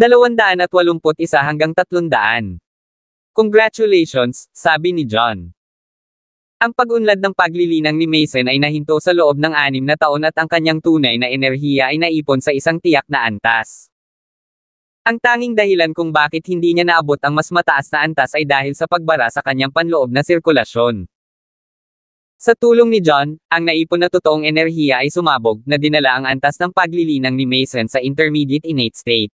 281 hanggang 300. Congratulations, sabi ni John. Ang pag-unlad ng paglilinang ni Mason ay nahinto sa loob ng 6 na taon at ang kanyang tunay na enerhiya ay naipon sa isang tiyak na antas. Ang tanging dahilan kung bakit hindi niya naabot ang mas mataas na antas ay dahil sa pagbara sa kanyang panloob na sirkulasyon. Sa tulong ni John, ang naipon na totoong enerhiya ay sumabog na dinala ang antas ng paglilinang ni Mason sa intermediate innate state.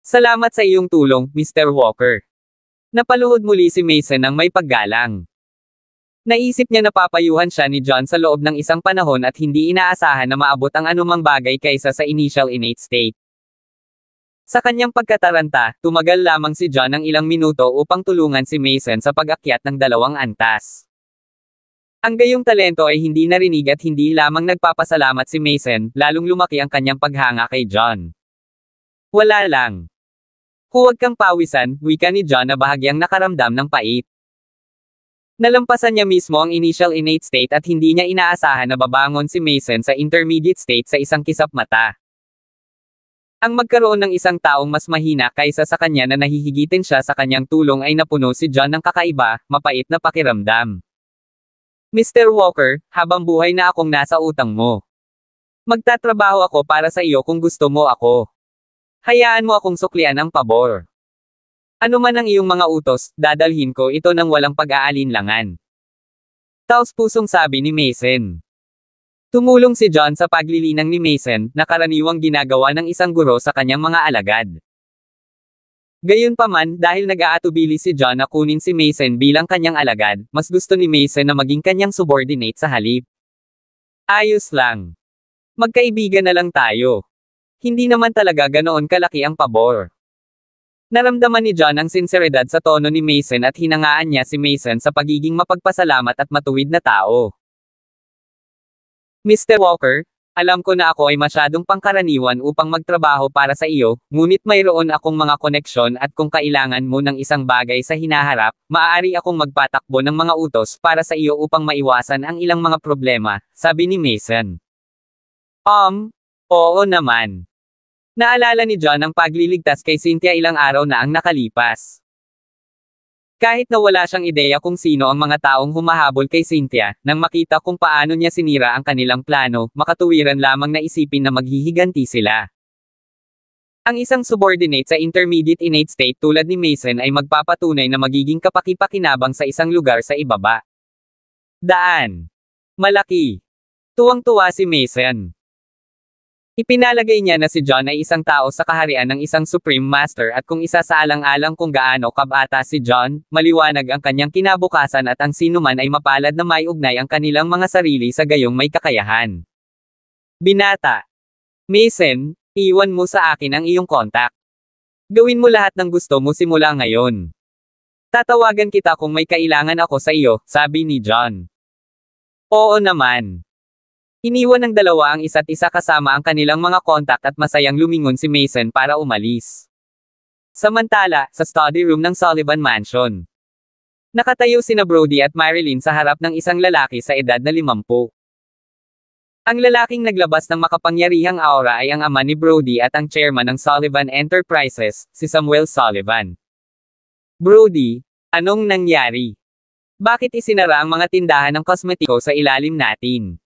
Salamat sa iyong tulong, Mr. Walker. Napaluhod muli si Mason ng may paggalang. Naisip niya na papayuhan siya ni John sa loob ng isang panahon at hindi inaasahan na maabot ang anumang bagay kaysa sa initial innate state. Sa kanyang pagkataranta, tumagal lamang si John ng ilang minuto upang tulungan si Mason sa pag-akyat ng 2 antas. Ang gayong talento ay hindi narinig at hindi lamang nagpapasalamat si Mason, lalong lumaki ang kanyang paghanga kay John. Wala lang. Huwag kang pawisan, wika ni John na bahagyang nakaramdam ng pait. Nalampasan niya mismo ang initial innate state at hindi niya inaasahan na babangon si Mason sa intermediate state sa isang kisap mata. Ang magkaroon ng isang taong mas mahina kaysa sa kanya na nahihigitin siya sa kanyang tulong ay napuno si John ng kakaiba, mapait na pakiramdam. Mr. Walker, habang buhay na akong nasa utang mo. Magtatrabaho ako para sa iyo kung gusto mo ako. Hayaan mo akong suklian ang pabor. Ano man ang iyong mga utos, dadalhin ko ito ng walang pag-aalinlangan. Taos-pusong sabi ni Mason. Tumulong si John sa paglilinang ni Mason, na karaniwang ginagawa ng isang guro sa kanyang mga alagad. Gayunpaman, dahil nag-aatubili si John na kunin si Mason bilang kanyang alagad, mas gusto ni Mason na maging kanyang subordinate sa halip. Ayos lang. Magkaibigan na lang tayo. Hindi naman talaga ganoon kalaki ang pabor. Naramdaman ni John ang sinseridad sa tono ni Mason at hinangaan niya si Mason sa pagiging mapagpasalamat at matuwid na tao. Mr. Walker, alam ko na ako ay masyadong pangkaraniwan upang magtrabaho para sa iyo, ngunit mayroon akong mga koneksyon at kung kailangan mo ng isang bagay sa hinaharap, maaari akong magpatakbo ng mga utos para sa iyo upang maiwasan ang ilang mga problema, sabi ni Mason. Oo naman. Naalala ni John ang pagliligtas kay Cynthia ilang araw na ang nakalipas. Kahit na wala siyang ideya kung sino ang mga taong humahabol kay Cynthia, nang makita kung paano niya sinira ang kanilang plano, makatuwiran lamang na isipin na maghihiganti sila. Ang isang subordinate sa intermediate innate state tulad ni Mason ay magpapatunay na magiging kapaki-pakinabang sa isang lugar sa ibaba. Daan. Malaki. Tuwang-tuwa si Mason. Ipinalagay niya na si John ay isang tao sa kaharian ng isang Supreme Master at kung isa sa alang-alang kung gaano kabata si John, maliwanag ang kanyang kinabukasan at ang sinuman ay mapalad na may ugnay ang kanilang mga sarili sa gayong may kakayahan. Binata. Mason, iwan mo sa akin ang iyong kontak. Gawin mo lahat ng gusto mo simula ngayon. Tatawagan kita kung may kailangan ako sa iyo, sabi ni John. Oo naman. Iniwan ng dalawa ang isa't isa kasama ang kanilang mga kontak at masayang lumingon si Mason para umalis. Samantala, sa study room ng Sullivan Mansion. Nakatayo sina Brody at Marilyn sa harap ng isang lalaki sa edad na 50. Ang lalaking naglabas ng makapangyarihang aura ay ang ama ni Brody at ang chairman ng Sullivan Enterprises, si Samuel Sullivan. Brody, anong nangyari? Bakit isinara ang mga tindahan ng kosmetiko sa ilalim natin?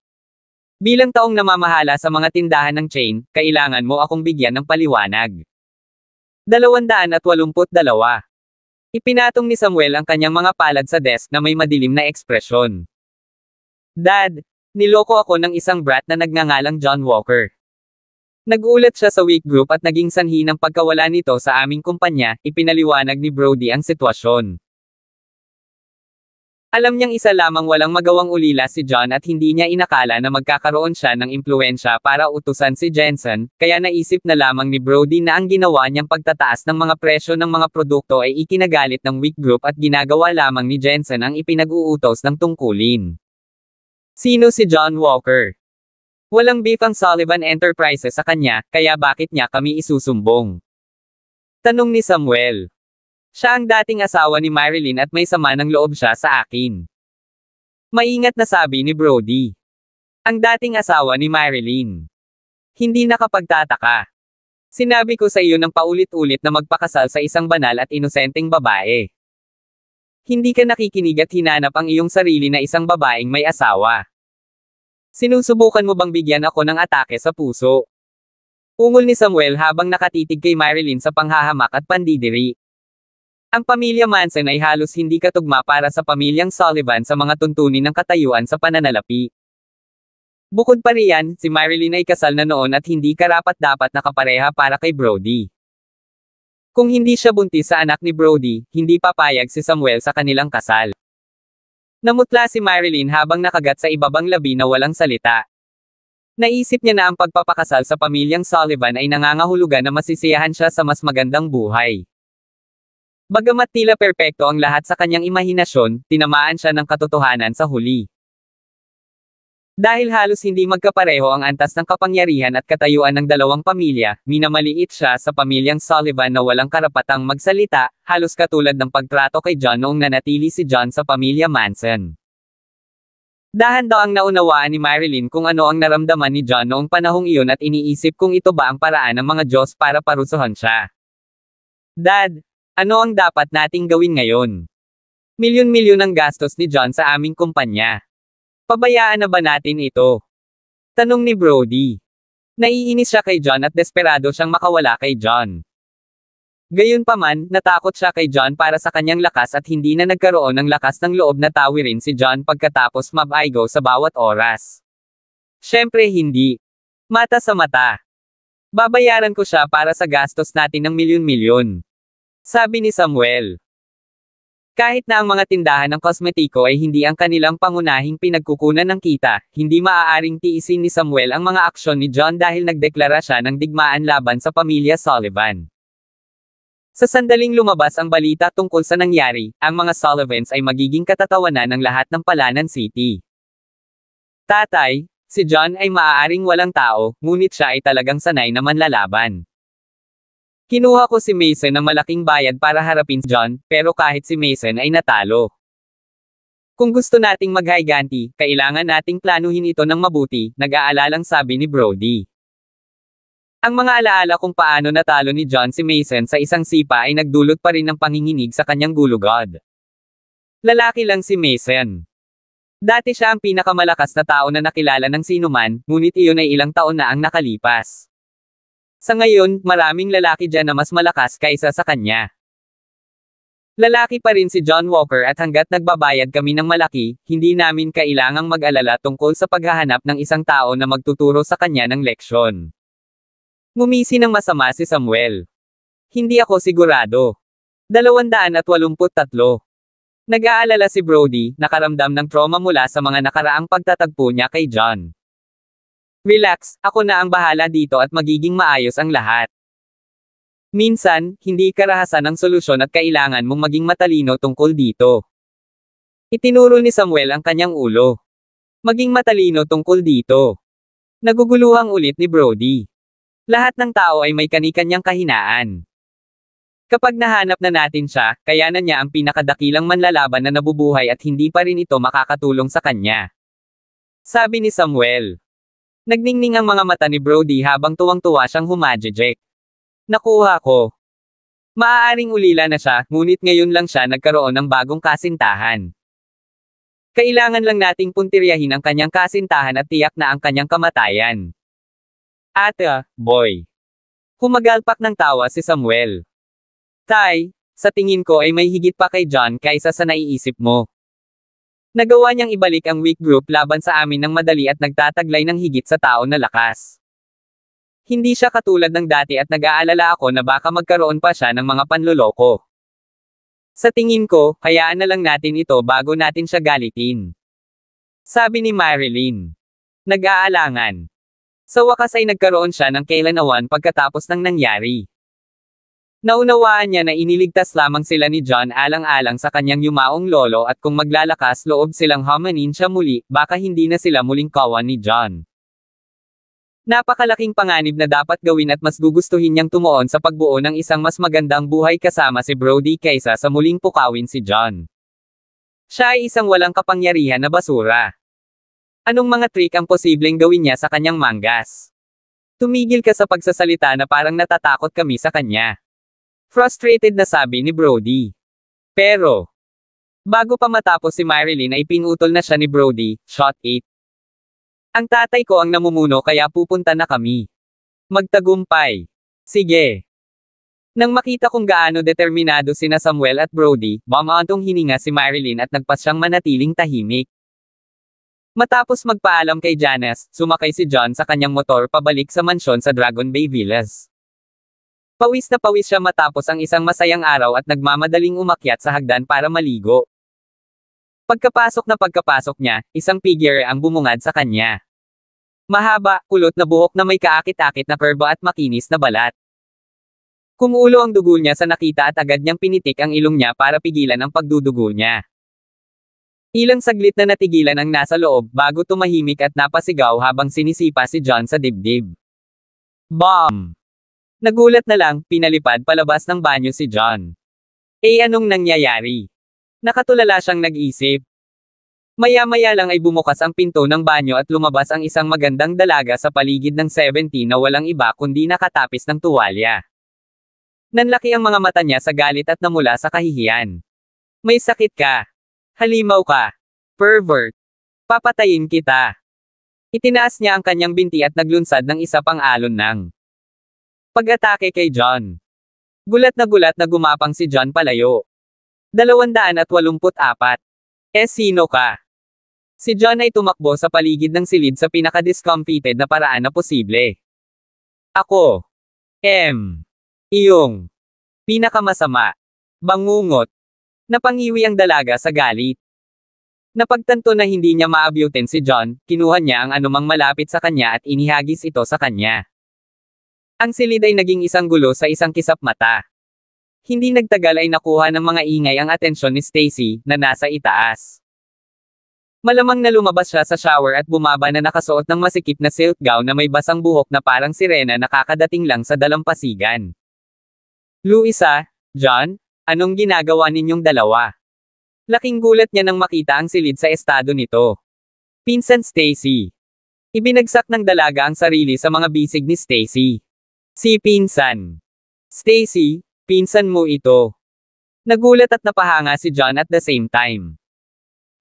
Bilang taong namamahala sa mga tindahan ng chain, kailangan mo akong bigyan ng paliwanag. 282. Ipinatong ni Samuel ang kanyang mga palad sa desk na may madilim na ekspresyon. Dad, niloko ako ng isang brat na nagngangalang John Walker. Nagulat siya sa weak group at naging sanhi ng pagkawala nito sa aming kumpanya, ipinaliwanag ni Brody ang sitwasyon. Alam niyang isa lamang walang magawang ulila si John at hindi niya inakala na magkakaroon siya ng impluwensya para utusan si Jensen, kaya naisip na lamang ni Brody na ang ginawa niyang pagtataas ng mga presyo ng mga produkto ay ikinagalit ng weak group at ginagawa lamang ni Jensen ang ipinag-uutos ng tungkulin. Sino si John Walker? Walang beef ang Sullivan Enterprises sa kanya, kaya bakit niya kami isusumbong? Tanong ni Samuel. Siya ang dating asawa ni Marilyn at may sama ng loob siya sa akin. Maingat na sabi ni Brody. Ang dating asawa ni Marilyn. Hindi nakapagtataka. Sinabi ko sa iyo ng paulit-ulit na magpakasal sa isang banal at inosenteng babae. Hindi ka nakikinig at hinanap ang iyong sarili na isang babaeng may asawa. Sinusubukan mo bang bigyan ako ng atake sa puso? Ungol ni Samuel habang nakatitig kay Marilyn sa panghahamak at pandidiri. Ang pamilya Manson ay halos hindi katugma para sa pamilyang Sullivan sa mga tuntunin ng katayuan sa pananalapi. Bukod pa riyan, si Marilyn ay kasal na noon at hindi karapat-dapat nakapareha para kay Brody. Kung hindi siya buntis sa anak ni Brody, hindi papayag si Samuel sa kanilang kasal. Namutla si Marilyn habang nakagat sa ibabang labi na walang salita. Naisip niya na ang pagpapakasal sa pamilyang Sullivan ay nangangahulugan na masisiyahan siya sa mas magandang buhay. Bagamat tila perpekto ang lahat sa kanyang imahinasyon, tinamaan siya ng katotohanan sa huli. Dahil halos hindi magkapareho ang antas ng kapangyarihan at katayuan ng dalawang pamilya, minamaliit siya sa pamilyang Sullivan na walang karapatang magsalita, halos katulad ng pagtrato kay John noong nanatili si John sa pamilya Manson. Dahan-daang naunawaan ni Marilyn kung ano ang naramdaman ni John noong panahong iyon at iniisip kung ito ba ang paraan ng mga Diyos para parusahan siya. Dad, ano ang dapat nating gawin ngayon? Milyon-milyon ang gastos ni John sa aming kumpanya. Pabayaan na ba natin ito? Tanong ni Brody. Naiinis siya kay John at desperado siyang makawala kay John. Gayunpaman, natakot siya kay John para sa kanyang lakas at hindi na nagkaroon ng lakas ng loob na tawirin si John pagkatapos mabaigo sa bawat oras. Siyempre hindi. Mata sa mata. Babayaran ko siya para sa gastos natin ng milyon-milyon. Sabi ni Samuel. Kahit na ang mga tindahan ng kosmetiko ay hindi ang kanilang pangunahing pinagkukunan ng kita, hindi maaaring tiisin ni Samuel ang mga aksyon ni John dahil nagdeklara siya ng digmaan laban sa pamilya Sullivan. Sa sandaling lumabas ang balita tungkol sa nangyari, ang mga Sullivans ay magiging katatawanan ng lahat ng Palanan City. Tatay, si John ay maaaring walang tao, ngunit siya ay talagang sanay na manlalaban. Kinuha ko si Mason ng malaking bayad para harapin si John, pero kahit si Mason ay natalo. Kung gusto nating maghiganti, kailangan nating planuhin ito ng mabuti, nag-aalalang sabi ni Brody. Ang mga alaala kung paano natalo ni John si Mason sa isang sipa ay nagdulot pa rin ng panginginig sa kanyang gulugod. Lalaki lang si Mason. Dati siya ang pinakamalakas na tao na nakilala ng sinuman, ngunit iyon ay ilang taon na ang nakalipas. Sa ngayon, maraming lalaki dyan na mas malakas kaysa sa kanya. Lalaki pa rin si John Walker at hanggat nagbabayad kami ng malaki, hindi namin kailangang mag-alala tungkol sa paghahanap ng isang tao na magtuturo sa kanya ng leksyon. Ngumisi ng masama si Samuel. Hindi ako sigurado. 283. Nag-aalala si Brody, nakaramdam ng trauma mula sa mga nakaraang pagtatagpo niya kay John. Relax, ako na ang bahala dito at magiging maayos ang lahat. Minsan, hindi karahasan ang solusyon at kailangan mong maging matalino tungkol dito. Itinuro ni Samuel ang kanyang ulo. Maging matalino tungkol dito. Naguguluhang ulit ni Brody. Lahat ng tao ay may kani-kanyang kahinaan. Kapag nahanap na natin siya, kayanan niya ang pinakadakilang manlalaban na nabubuhay at hindi pa rin ito makakatulong sa kanya. Sabi ni Samuel. Nagningning ang mga mata ni Brody habang tuwang-tuwa siyang humajejek. Nakuha ko. Maaaring ulila na siya, ngunit ngayon lang siya nagkaroon ng bagong kasintahan. Kailangan lang nating puntiryahin ang kanyang kasintahan at tiyak na ang kanyang kamatayan. Ate, boy. Humagalpak ng tawa si Samuel. Tay, sa tingin ko ay may higit pa kay John kaysa sa naiisip mo. Nagawa niyang ibalik ang weak group laban sa amin ng madali at nagtataglay ng higit sa tao na lakas. Hindi siya katulad ng dati at nag-aalala ako na baka magkaroon pa siya ng mga panloloko. Sa tingin ko, hayaan na lang natin ito bago natin siya galitin. Sabi ni Marilyn. Nag-aalangan. Sa wakas ay nagkaroon siya ng kailanawan pagkatapos ng nangyari. Naunawaan niya na iniligtas lamang sila ni John alang-alang sa kanyang yumaong lolo at kung maglalakas loob silang hamanin siya muli, baka hindi na sila muling kawan ni John. Napakalaking panganib na dapat gawin at mas gugustuhin niyang tumuon sa pagbuo ng isang mas magandang buhay kasama si Brody kaysa sa muling pukawin si John. Siya ay isang walang kapangyarihan na basura. Anong mga trick ang posibleng gawin niya sa kanyang manggas? Tumigil ka sa pagsasalita na parang natatakot kami sa kanya. Frustrated na sabi ni Brody. Pero, bago pa matapos si Marilyn ay pinutol na siya ni Brody, shot 8. Ang tatay ko ang namumuno kaya pupunta na kami. Magtagumpay. Sige. Nang makita kung gaano determinado sina Samuel at Brody, bumaantong hininga si Marilyn at nagpasyang manatiling tahimik. Matapos magpaalam kay Janice, sumakay si John sa kanyang motor pabalik sa mansyon sa Dragon Bay Villas. Pawis na pawis siya matapos ang isang masayang araw at nagmamadaling umakyat sa hagdan para maligo. Pagkapasok niya, isang figure ang bumungad sa kanya. Mahaba, kulot na buhok na may kaakit-akit na kurba at makinis na balat. Kumulo ang dugo niya sa nakita at agad niyang pinitik ang ilong niya para pigilan ang pagdudugo niya. Ilang saglit na natigilan ang nasa loob bago tumahimik at napasigaw habang sinisipa si John sa dibdib. Bomb! Nagulat na lang, pinalipad palabas ng banyo si John. Anong nangyayari? Nakatulala siyang nag-isip. Maya-maya lang ay bumukas ang pinto ng banyo at lumabas ang isang magandang dalaga sa paligid ng 70 na walang iba kundi nakatapis ng tuwalya. Nanlaki ang mga mata niya sa galit at namula sa kahihiyan. May sakit ka. Halimaw ka. Pervert. Papatayin kita. Itinaas niya ang kanyang binti at naglunsad ng isa pang alon ng pag-atake kay John. Gulat na gumapang si John palayo. 284. Sino ka? Si John ay tumakbo sa paligid ng silid sa pinaka-discomfited na paraan na posible. Ako. Iyong pinakamasama. Bangungot. Napangiwi ang dalaga sa galit. Napagtanto na hindi niya maabutin si John, kinuha niya ang anumang malapit sa kanya at inihagis ito sa kanya. Ang silid ay naging isang gulo sa isang kisap mata. Hindi nagtagal ay nakuha ng mga ingay ang atensyon ni Stacy, na nasa itaas. Malamang na lumabas siya sa shower at bumaba na nakasuot ng masikip na silk gown na may basang buhok na parang sirena na kakadating lang sa dalampasigan. Luisa, John, anong ginagawa ninyong dalawa? Laking gulat niya nang makita ang silid sa estado nito. Pinsan Stacy. Ibinagsak ng dalaga ang sarili sa mga bisig ni Stacy. Si pinsan. Stacy, pinsan mo ito. Nagulat at napahanga si John at the same time.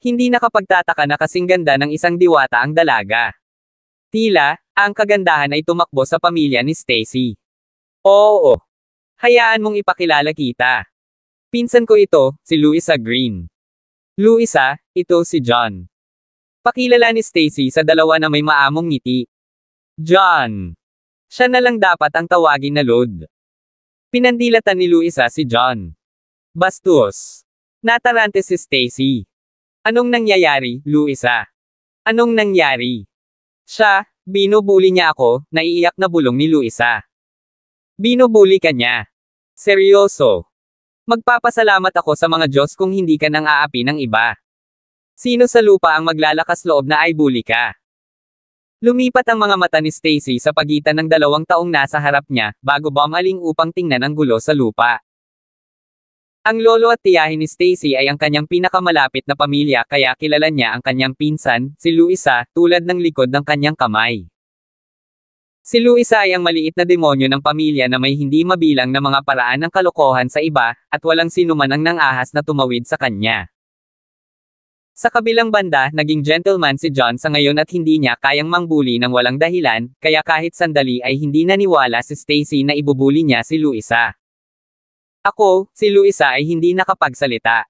Hindi nakapagtataka na kasing ganda ng isang diwata ang dalaga. Tila, ang kagandahan ay tumakbo sa pamilya ni Stacy. Oo. Hayaan mong ipakilala kita. Pinsan ko ito, si Luisa Green. Luisa, ito si John. Pakilala ni Stacy sa dalawa na may maamong ngiti. John. Siya na lang dapat ang tawagin na Lord. Pinandilatan ni Luisa si John. Bastos. Natarante si Stacy. Anong nangyayari, Luisa? Anong nangyari? Siya, binubuli niya ako, naiiyak na bulong ni Luisa. Binubuli ka niya. Seryoso. Magpapasalamat ako sa mga Diyos kung hindi ka nang aapi ng iba. Sino sa lupa ang maglalakas loob na ay bully ka? Lumipat ang mga mata ni Stacy sa pagitan ng 2 taong nasa harap niya, bago bumaling upang tingnan ang gulo sa lupa. Ang lolo at tiyahin ni Stacy ay ang kanyang pinakamalapit na pamilya kaya kilala niya ang kanyang pinsan, si Luisa, tulad ng likod ng kanyang kamay. Si Luisa ay ang maliit na demonyo ng pamilya na may hindi mabilang na mga paraan ng kalokohan sa iba, at walang sinuman ang nangahas na tumawid sa kanya. Sa kabilang banda, naging gentleman si John sa ngayon at hindi niya kayang mangbuli ng walang dahilan, kaya kahit sandali ay hindi naniwala si Stacy na ibubuli niya si Luisa. Si Luisa ay hindi nakapagsalita.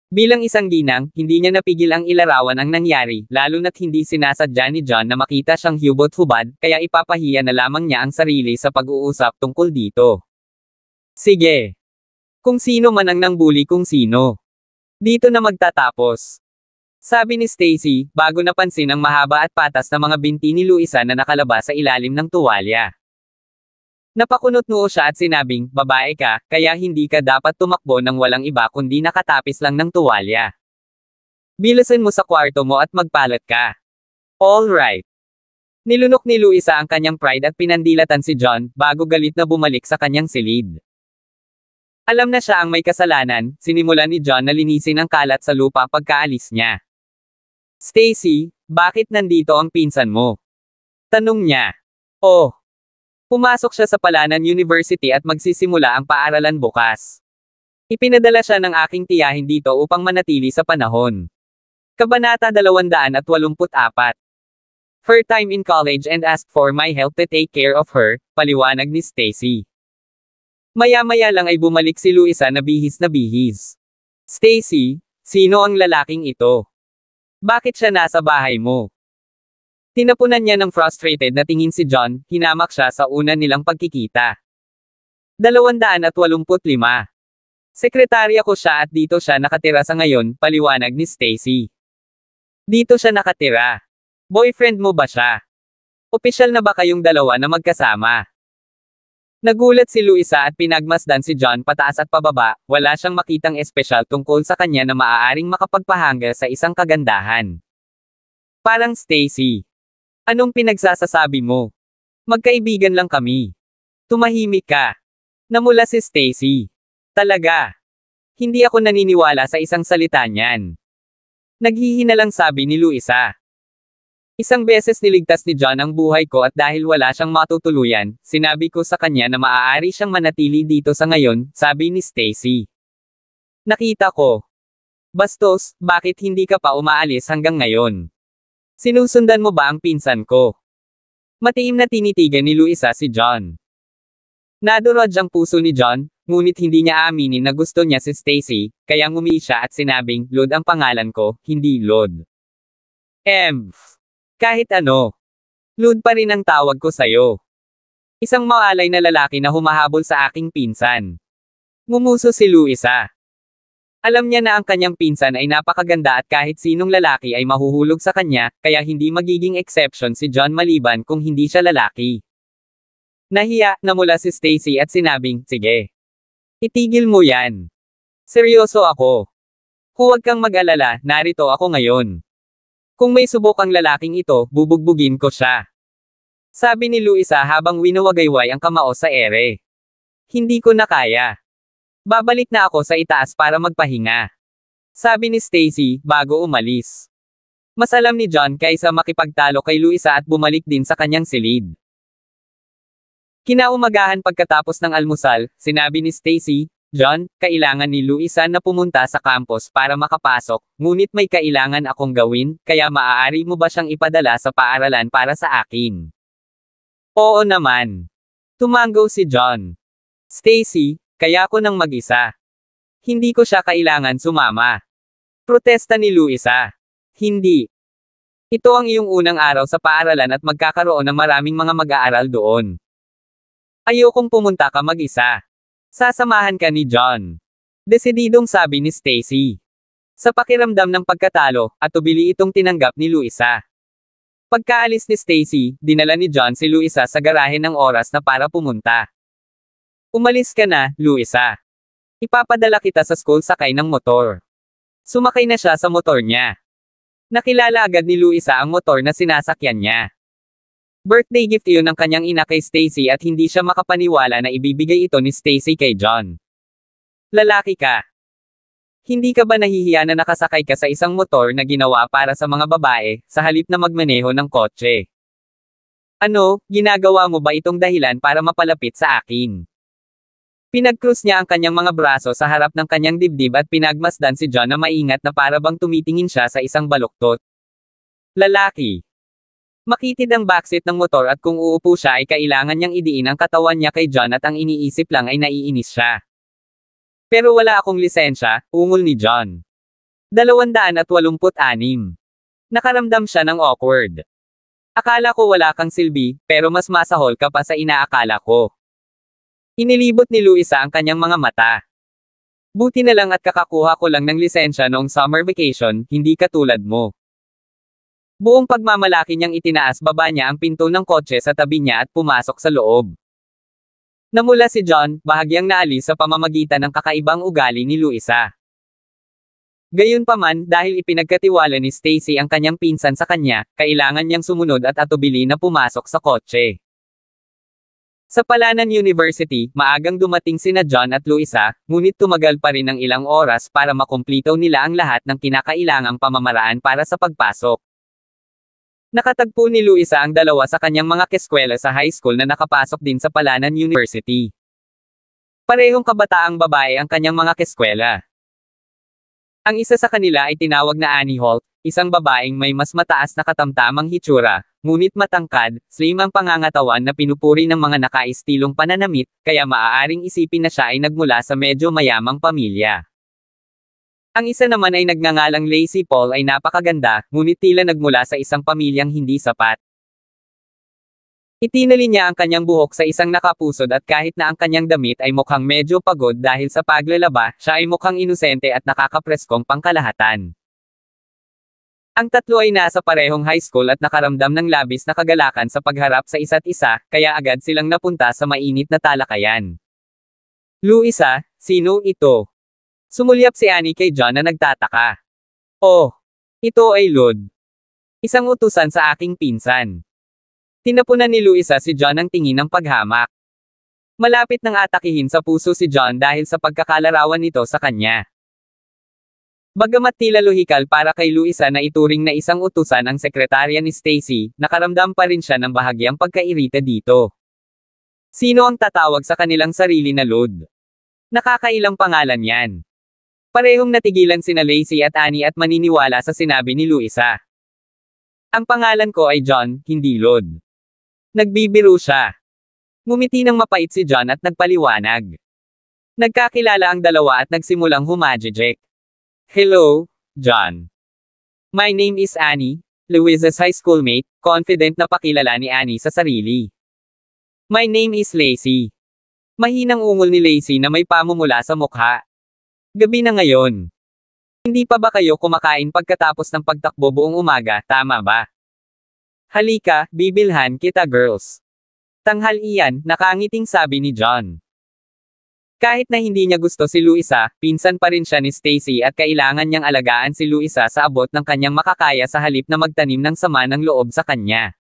Bilang isang ginang, hindi niya napigil ang ilarawan ang nangyari, lalo na't hindi sinasadya ni John na makita siyang hubot-hubad, kaya ipapahiya na lamang niya ang sarili sa pag-uusap tungkol dito. Sige. Kung sino man ang nangbuli kung sino. Dito na magtatapos. Sabi ni Stacy, bago napansin ang mahaba at patas na mga binti ni Luisa na nakalabas sa ilalim ng tuwalya. Napakunot noo siya at sinabing, babae ka, kaya hindi ka dapat tumakbo ng walang iba kundi nakatapis lang ng tuwalya. Bilasan mo sa kwarto mo at magpalat ka. Alright. Nilunok ni Luisa ang kanyang pride at pinandilatan si John, bago galit na bumalik sa kanyang silid. Alam na siya ang may kasalanan, sinimulan ni John na linisin ang kalat sa lupa pagkaalis niya. Stacy, bakit nandito ang pinsan mo? Tanong niya. Oh! Pumasok siya sa Palanan University at magsisimula ang paaralan bukas. Ipinadala siya ng aking tiyahin dito upang manatili sa panahon. Kabanata 284. Her time in college and asked for my help to take care of her, paliwanag ni Stacy. Maya-maya lang ay bumalik si Luisa na bihis na bihis. Stacy, sino ang lalaking ito? Bakit siya nasa bahay mo? Tinapunan niya ng frustrated na tingin si John, hinamak siya sa una nilang pagkikita. 285. Sekretarya ko siya at dito siya nakatira sa ngayon, paliwanag ni Stacy. Dito siya nakatira. Boyfriend mo ba siya? Opisyal na ba kayong dalawa na magkasama? Nagulat si Luisa at pinagmasdan si John pataas at pababa, wala siyang makitang espesyal tungkol sa kanya na maaaring makapagpahanga sa isang kagandahan. Parang Stacy. Anong pinagsasasabi mo? Magkaibigan lang kami. Tumahimik ka. Namula si Stacy. Talaga. Hindi ako naniniwala sa isang salita niyan. Naghihina lang sabi ni Luisa. Isang beses niligtas ni John ang buhay ko at dahil wala siyang matutuluyan, sinabi ko sa kanya na maaari siyang manatili dito sa ngayon, sabi ni Stacy. Nakita ko. Bastos, bakit hindi ka pa umaalis hanggang ngayon? Sinusundan mo ba ang pinsan ko? Matiim na tinitigan ni Luisa si John. Nadurog ang puso ni John, ngunit hindi niya aminin na gusto niya si Stacy, kaya ngumii siya at sinabing, Lod ang pangalan ko, hindi Lod. Kahit ano. Lod pa rin ang tawag ko sa'yo. Isang maalay na lalaki na humahabol sa aking pinsan. Ngumuso si Luisa. Alam niya na ang kanyang pinsan ay napakaganda at kahit sinong lalaki ay mahuhulog sa kanya, kaya hindi magiging exception si John maliban kung hindi siya lalaki. Nahiya, namula si Stacy at sinabing, sige. Itigil mo yan. Seryoso ako. Huwag kang mag-alala, narito ako ngayon. Kung may subok ang lalaking ito, bubugbugin ko siya. Sabi ni Luisa habang winawagayway ang kamao sa ere. Hindi ko na kaya. Babalik na ako sa itaas para magpahinga. Sabi ni Stacy, bago umalis. Mas alam ni John kaysa makipagtalo kay Luisa at bumalik din sa kanyang silid. Kinaumagahan pagkatapos ng almusal, sinabi ni Stacy, John, kailangan ni Luisa na pumunta sa campus para makapasok, ngunit may kailangan akong gawin, kaya maaari mo ba siyang ipadala sa paaralan para sa akin? Oo naman. Tumango si John. Stacy, kaya ko nang mag-isa. Hindi ko siya kailangan sumama. Protesta ni Luisa. Hindi. Ito ang iyong unang araw sa paaralan at magkakaroon ng maraming mga mag-aaral doon. Ayokong pumunta ka mag-isa. Sasamahan ka ni John. Desididong sabi ni Stacy. Sa pakiramdam ng pagkatalo, atubili itong tinanggap ni Luisa. Pagkaalis ni Stacy, dinala ni John si Luisa sa garahe ng oras na para pumunta. Umalis ka na, Luisa. Ipapadala kita sa school sakay ng motor. Sumakay na siya sa motor niya. Nakilala agad ni Luisa ang motor na sinasakyan niya. Birthday gift iyon ng kanyang ina kay Stacy at hindi siya makapaniwala na ibibigay ito ni Stacy kay John. Lalaki ka. Hindi ka ba nahihiya na nakasakay ka sa isang motor na ginawa para sa mga babae, sa halip na magmaneho ng kotse? Ano, ginagawa mo ba itong dahilan para mapalapit sa akin? Pinagkrus niya ang kanyang mga braso sa harap ng kanyang dibdib at pinagmasdan si John na maingat na para bang tumitingin siya sa isang baluktot. Lalaki. Makitid ang backseat ng motor at kung uupo siya ay kailangan niyang idiin ang katawan niya kay John at ang iniisip lang ay naiinis siya. Pero wala akong lisensya, ungol ni John. 286. Nakaramdam siya ng awkward. Akala ko wala kang silbi, pero mas masahol ka pa sa inaakala ko. Inilibot ni Luisa ang kanyang mga mata. Buti na lang at kakakuha ko lang ng lisensya noong summer vacation, hindi katulad mo. Buong pagmamalaki niyang itinaas baba niya ang pinto ng kotse sa tabi niya at pumasok sa loob. Namula si John, bahagyang naalis sa pamamagitan ng kakaibang ugali ni Luisa. Gayunpaman, dahil ipinagkatiwala ni Stacy ang kanyang pinsan sa kanya, kailangan niyang sumunod at atubili na pumasok sa kotse. Sa Palanan University, maagang dumating sina John at Luisa, ngunit tumagal pa rin ng ilang oras para makumplito nila ang lahat ng kinakailangang pamamaraan para sa pagpasok. Nakatagpo ni Luisa ang dalawa sa kanyang mga keskwela sa high school na nakapasok din sa Palanan University. Parehong kabataang babae ang kanyang mga keskwela. Ang isa sa kanila ay tinawag na Annie Holt, isang babaeng may mas mataas na katamtamang hitsura, ngunit matangkad, slim ang pangangatawan na pinupuri ng mga nakaistilong pananamit, kaya maaaring isipin na siya ay nagmula sa medyo mayamang pamilya. Ang isa naman ay nagngangalang Lacey Paul ay napakaganda, ngunit tila nagmula sa isang pamilyang hindi sapat. Itinali niya ang kanyang buhok sa isang nakapusod at kahit na ang kanyang damit ay mukhang medyo pagod dahil sa paglalaba, siya ay mukhang inosente at nakakapreskong pangkalahatan. Ang tatlo ay nasa parehong high school at nakaramdam ng labis na kagalakan sa pagharap sa isa't isa, kaya agad silang napunta sa mainit na talakayan. Luisa, sino ito? Sumulyap si Annie kay John na nagtataka. Oh, ito ay Lud. Isang utusan sa aking pinsan. Tinapunan ni Luisa si John ang tingin ng paghamak. Malapit nang atakihin sa puso si John dahil sa pagkakalarawan nito sa kanya. Bagamat tila lohikal para kay Luisa na ituring na isang utusan ang sekretarya ni Stacy, nakaramdam pa rin siya ng bahagyang pagkairita dito. Sino ang tatawag sa kanilang sarili na Lud? Nakakailang pangalan yan. Parehong natigilan sina Lacey at Annie at maniniwala sa sinabi ni Luisa. Ang pangalan ko ay John, hindi Lud. Nagbibiro siya. Ngumiti ng mapait si John at nagpaliwanag. Nagkakilala ang dalawa at nagsimulang humajijek. Hello, John. My name is Annie, Luisa's high schoolmate, confident na pakilala ni Annie sa sarili. My name is Lacey. Mahinang ungol ni Lacey na may pamumula sa mukha. Gabi na ngayon. Hindi pa ba kayo kumakain pagkatapos ng pagtakbo buong umaga, tama ba? Halika, bibilhan kita girls. Tanghalian, nakangiting sabi ni John. Kahit na hindi niya gusto si Luisa, pinsan pa rin siya ni Stacy at kailangan niyang alagaan si Luisa sa abot ng kanyang makakaya sa halip na magtanim ng sama ng loob sa kanya.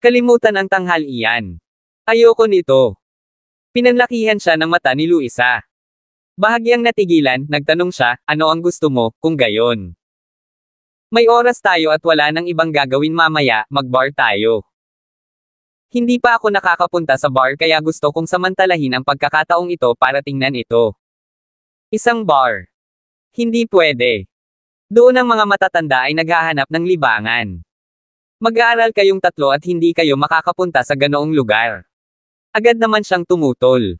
Kalimutan ang tanghalian. Ayoko nito. Pinanlakihan siya ng mata ni Luisa. Bahagyang natigilan, nagtanong siya, ano ang gusto mo, kung gayon? May oras tayo at wala nang ibang gagawin mamaya, mag-bar tayo. Hindi pa ako nakakapunta sa bar kaya gusto kong samantalahin ang pagkakataong ito para tingnan ito. Isang bar. Hindi pwede. Doon ang mga matatanda ay naghahanap ng libangan. Mag-aaral kayong tatlo at hindi kayo makakapunta sa ganoong lugar. Agad naman siyang tumutol.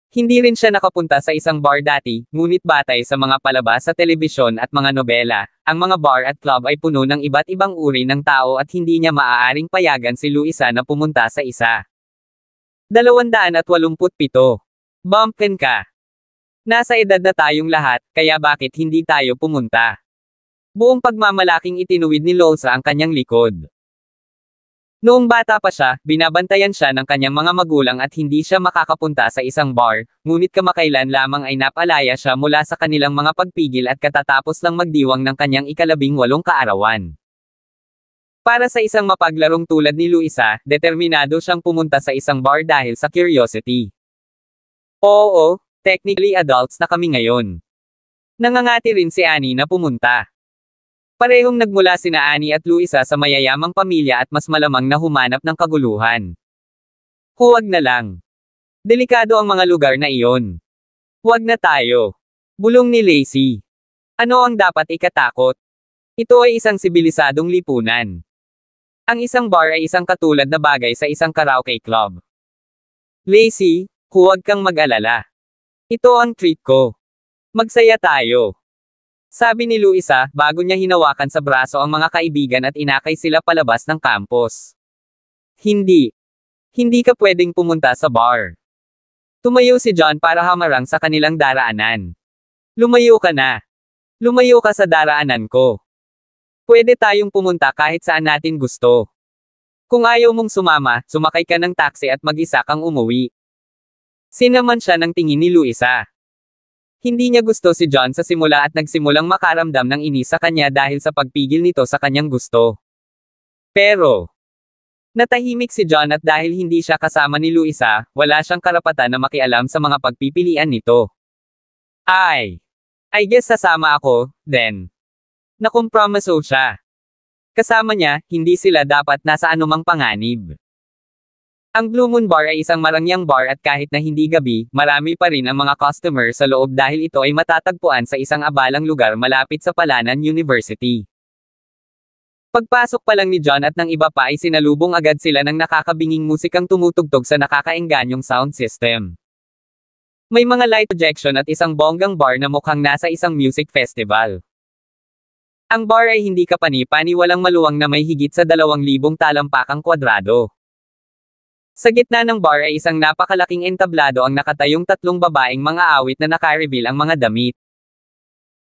Hindi rin siya nakapunta sa isang bar dati, ngunit batay sa mga palabas sa telebisyon at mga nobela, ang mga bar at club ay puno ng iba't ibang uri ng tao at hindi niya maaaring payagan si Luisa na pumunta sa isa. 287. Bumpkin ka. Nasa edad na tayong lahat, kaya bakit hindi tayo pumunta? Buong pagmamalaking itinuwid ni Lolsa ang kanyang likod. Noong bata pa siya, binabantayan siya ng kanyang mga magulang at hindi siya makakapunta sa isang bar, ngunit kamakailan lamang ay napalaya siya mula sa kanilang mga pagpigil at katatapos lang magdiwang ng kanyang 18 kaarawan. Para sa isang mapaglarong tulad ni Luisa, determinado siyang pumunta sa isang bar dahil sa curiosity. Oo, technically adults na kami ngayon. Nangangati rin si Annie na pumunta. Parehong nagmula sina Annie at Luisa sa mayayamang pamilya at mas malamang na humanap ng kaguluhan. Huwag na lang. Delikado ang mga lugar na iyon. Huwag na tayo. Bulong ni Lacey. Ano ang dapat ikatakot? Ito ay isang sibilisadong lipunan. Ang isang bar ay isang katulad na bagay sa isang karaoke club. Lacey, huwag kang mag-alala. Ito ang treat ko. Magsaya tayo. Sabi ni Luisa, bago niya hinawakan sa braso ang mga kaibigan at inakay sila palabas ng campus. Hindi. Hindi ka pwedeng pumunta sa bar. Tumayo si John para hamarang sa kanilang daraanan. Lumayo ka na. Lumayo ka sa daraanan ko. Pwede tayong pumunta kahit saan natin gusto. Kung ayaw mong sumama, sumakay ka ng taxi at mag-isa kang umuwi. Sinaman siya ng tingin ni Luisa. Hindi niya gusto si John sa simula at nagsimulang makaramdam ng inis sa kanya dahil sa pagpigil nito sa kanyang gusto. Pero, natahimik si John at dahil hindi siya kasama ni Luisa, wala siyang karapatan na makialam sa mga pagpipilian nito. I guess sasama ako, then. Nakompromiso siya. Kasama niya, hindi sila dapat nasa anumang panganib. Ang Blue Moon Bar ay isang marangyang bar at kahit na hindi gabi, marami pa rin ang mga customer sa loob dahil ito ay matatagpuan sa isang abalang lugar malapit sa Palanan University. Pagpasok pa lang ni John at ng iba pa ay sinalubong agad sila ng nakakabinging musikang tumutugtog sa nakakaengganyong sound system. May mga light projection at isang bonggang bar na mukhang nasa isang music festival. Ang bar ay hindi kapani-paniwalang maluwang na may higit sa 2,000 talampakang kwadrado. Sa gitna ng bar ay isang napakalaking entablado ang nakatayong 3 babaeng mga awit na naka-reveal ang mga damit.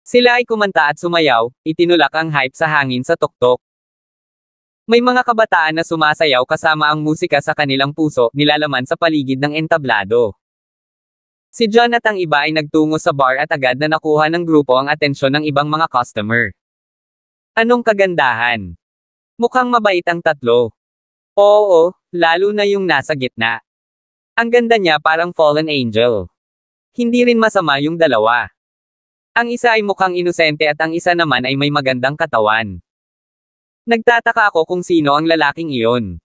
Sila ay kumanta at sumayaw, itinulak ang hype sa hangin sa tuktok. May mga kabataan na sumasayaw kasama ang musika sa kanilang puso, nilalaman sa paligid ng entablado. Si John at ang iba ay nagtungo sa bar at agad na nakuha ng grupo ang atensyon ng ibang mga customer. Anong kagandahan? Mukhang mabait ang tatlo. Oo, lalo na yung nasa gitna. Ang ganda niya parang fallen angel. Hindi rin masama yung dalawa. Ang isa ay mukhang inosente at ang isa naman ay may magandang katawan. Nagtataka ako kung sino ang lalaking iyon.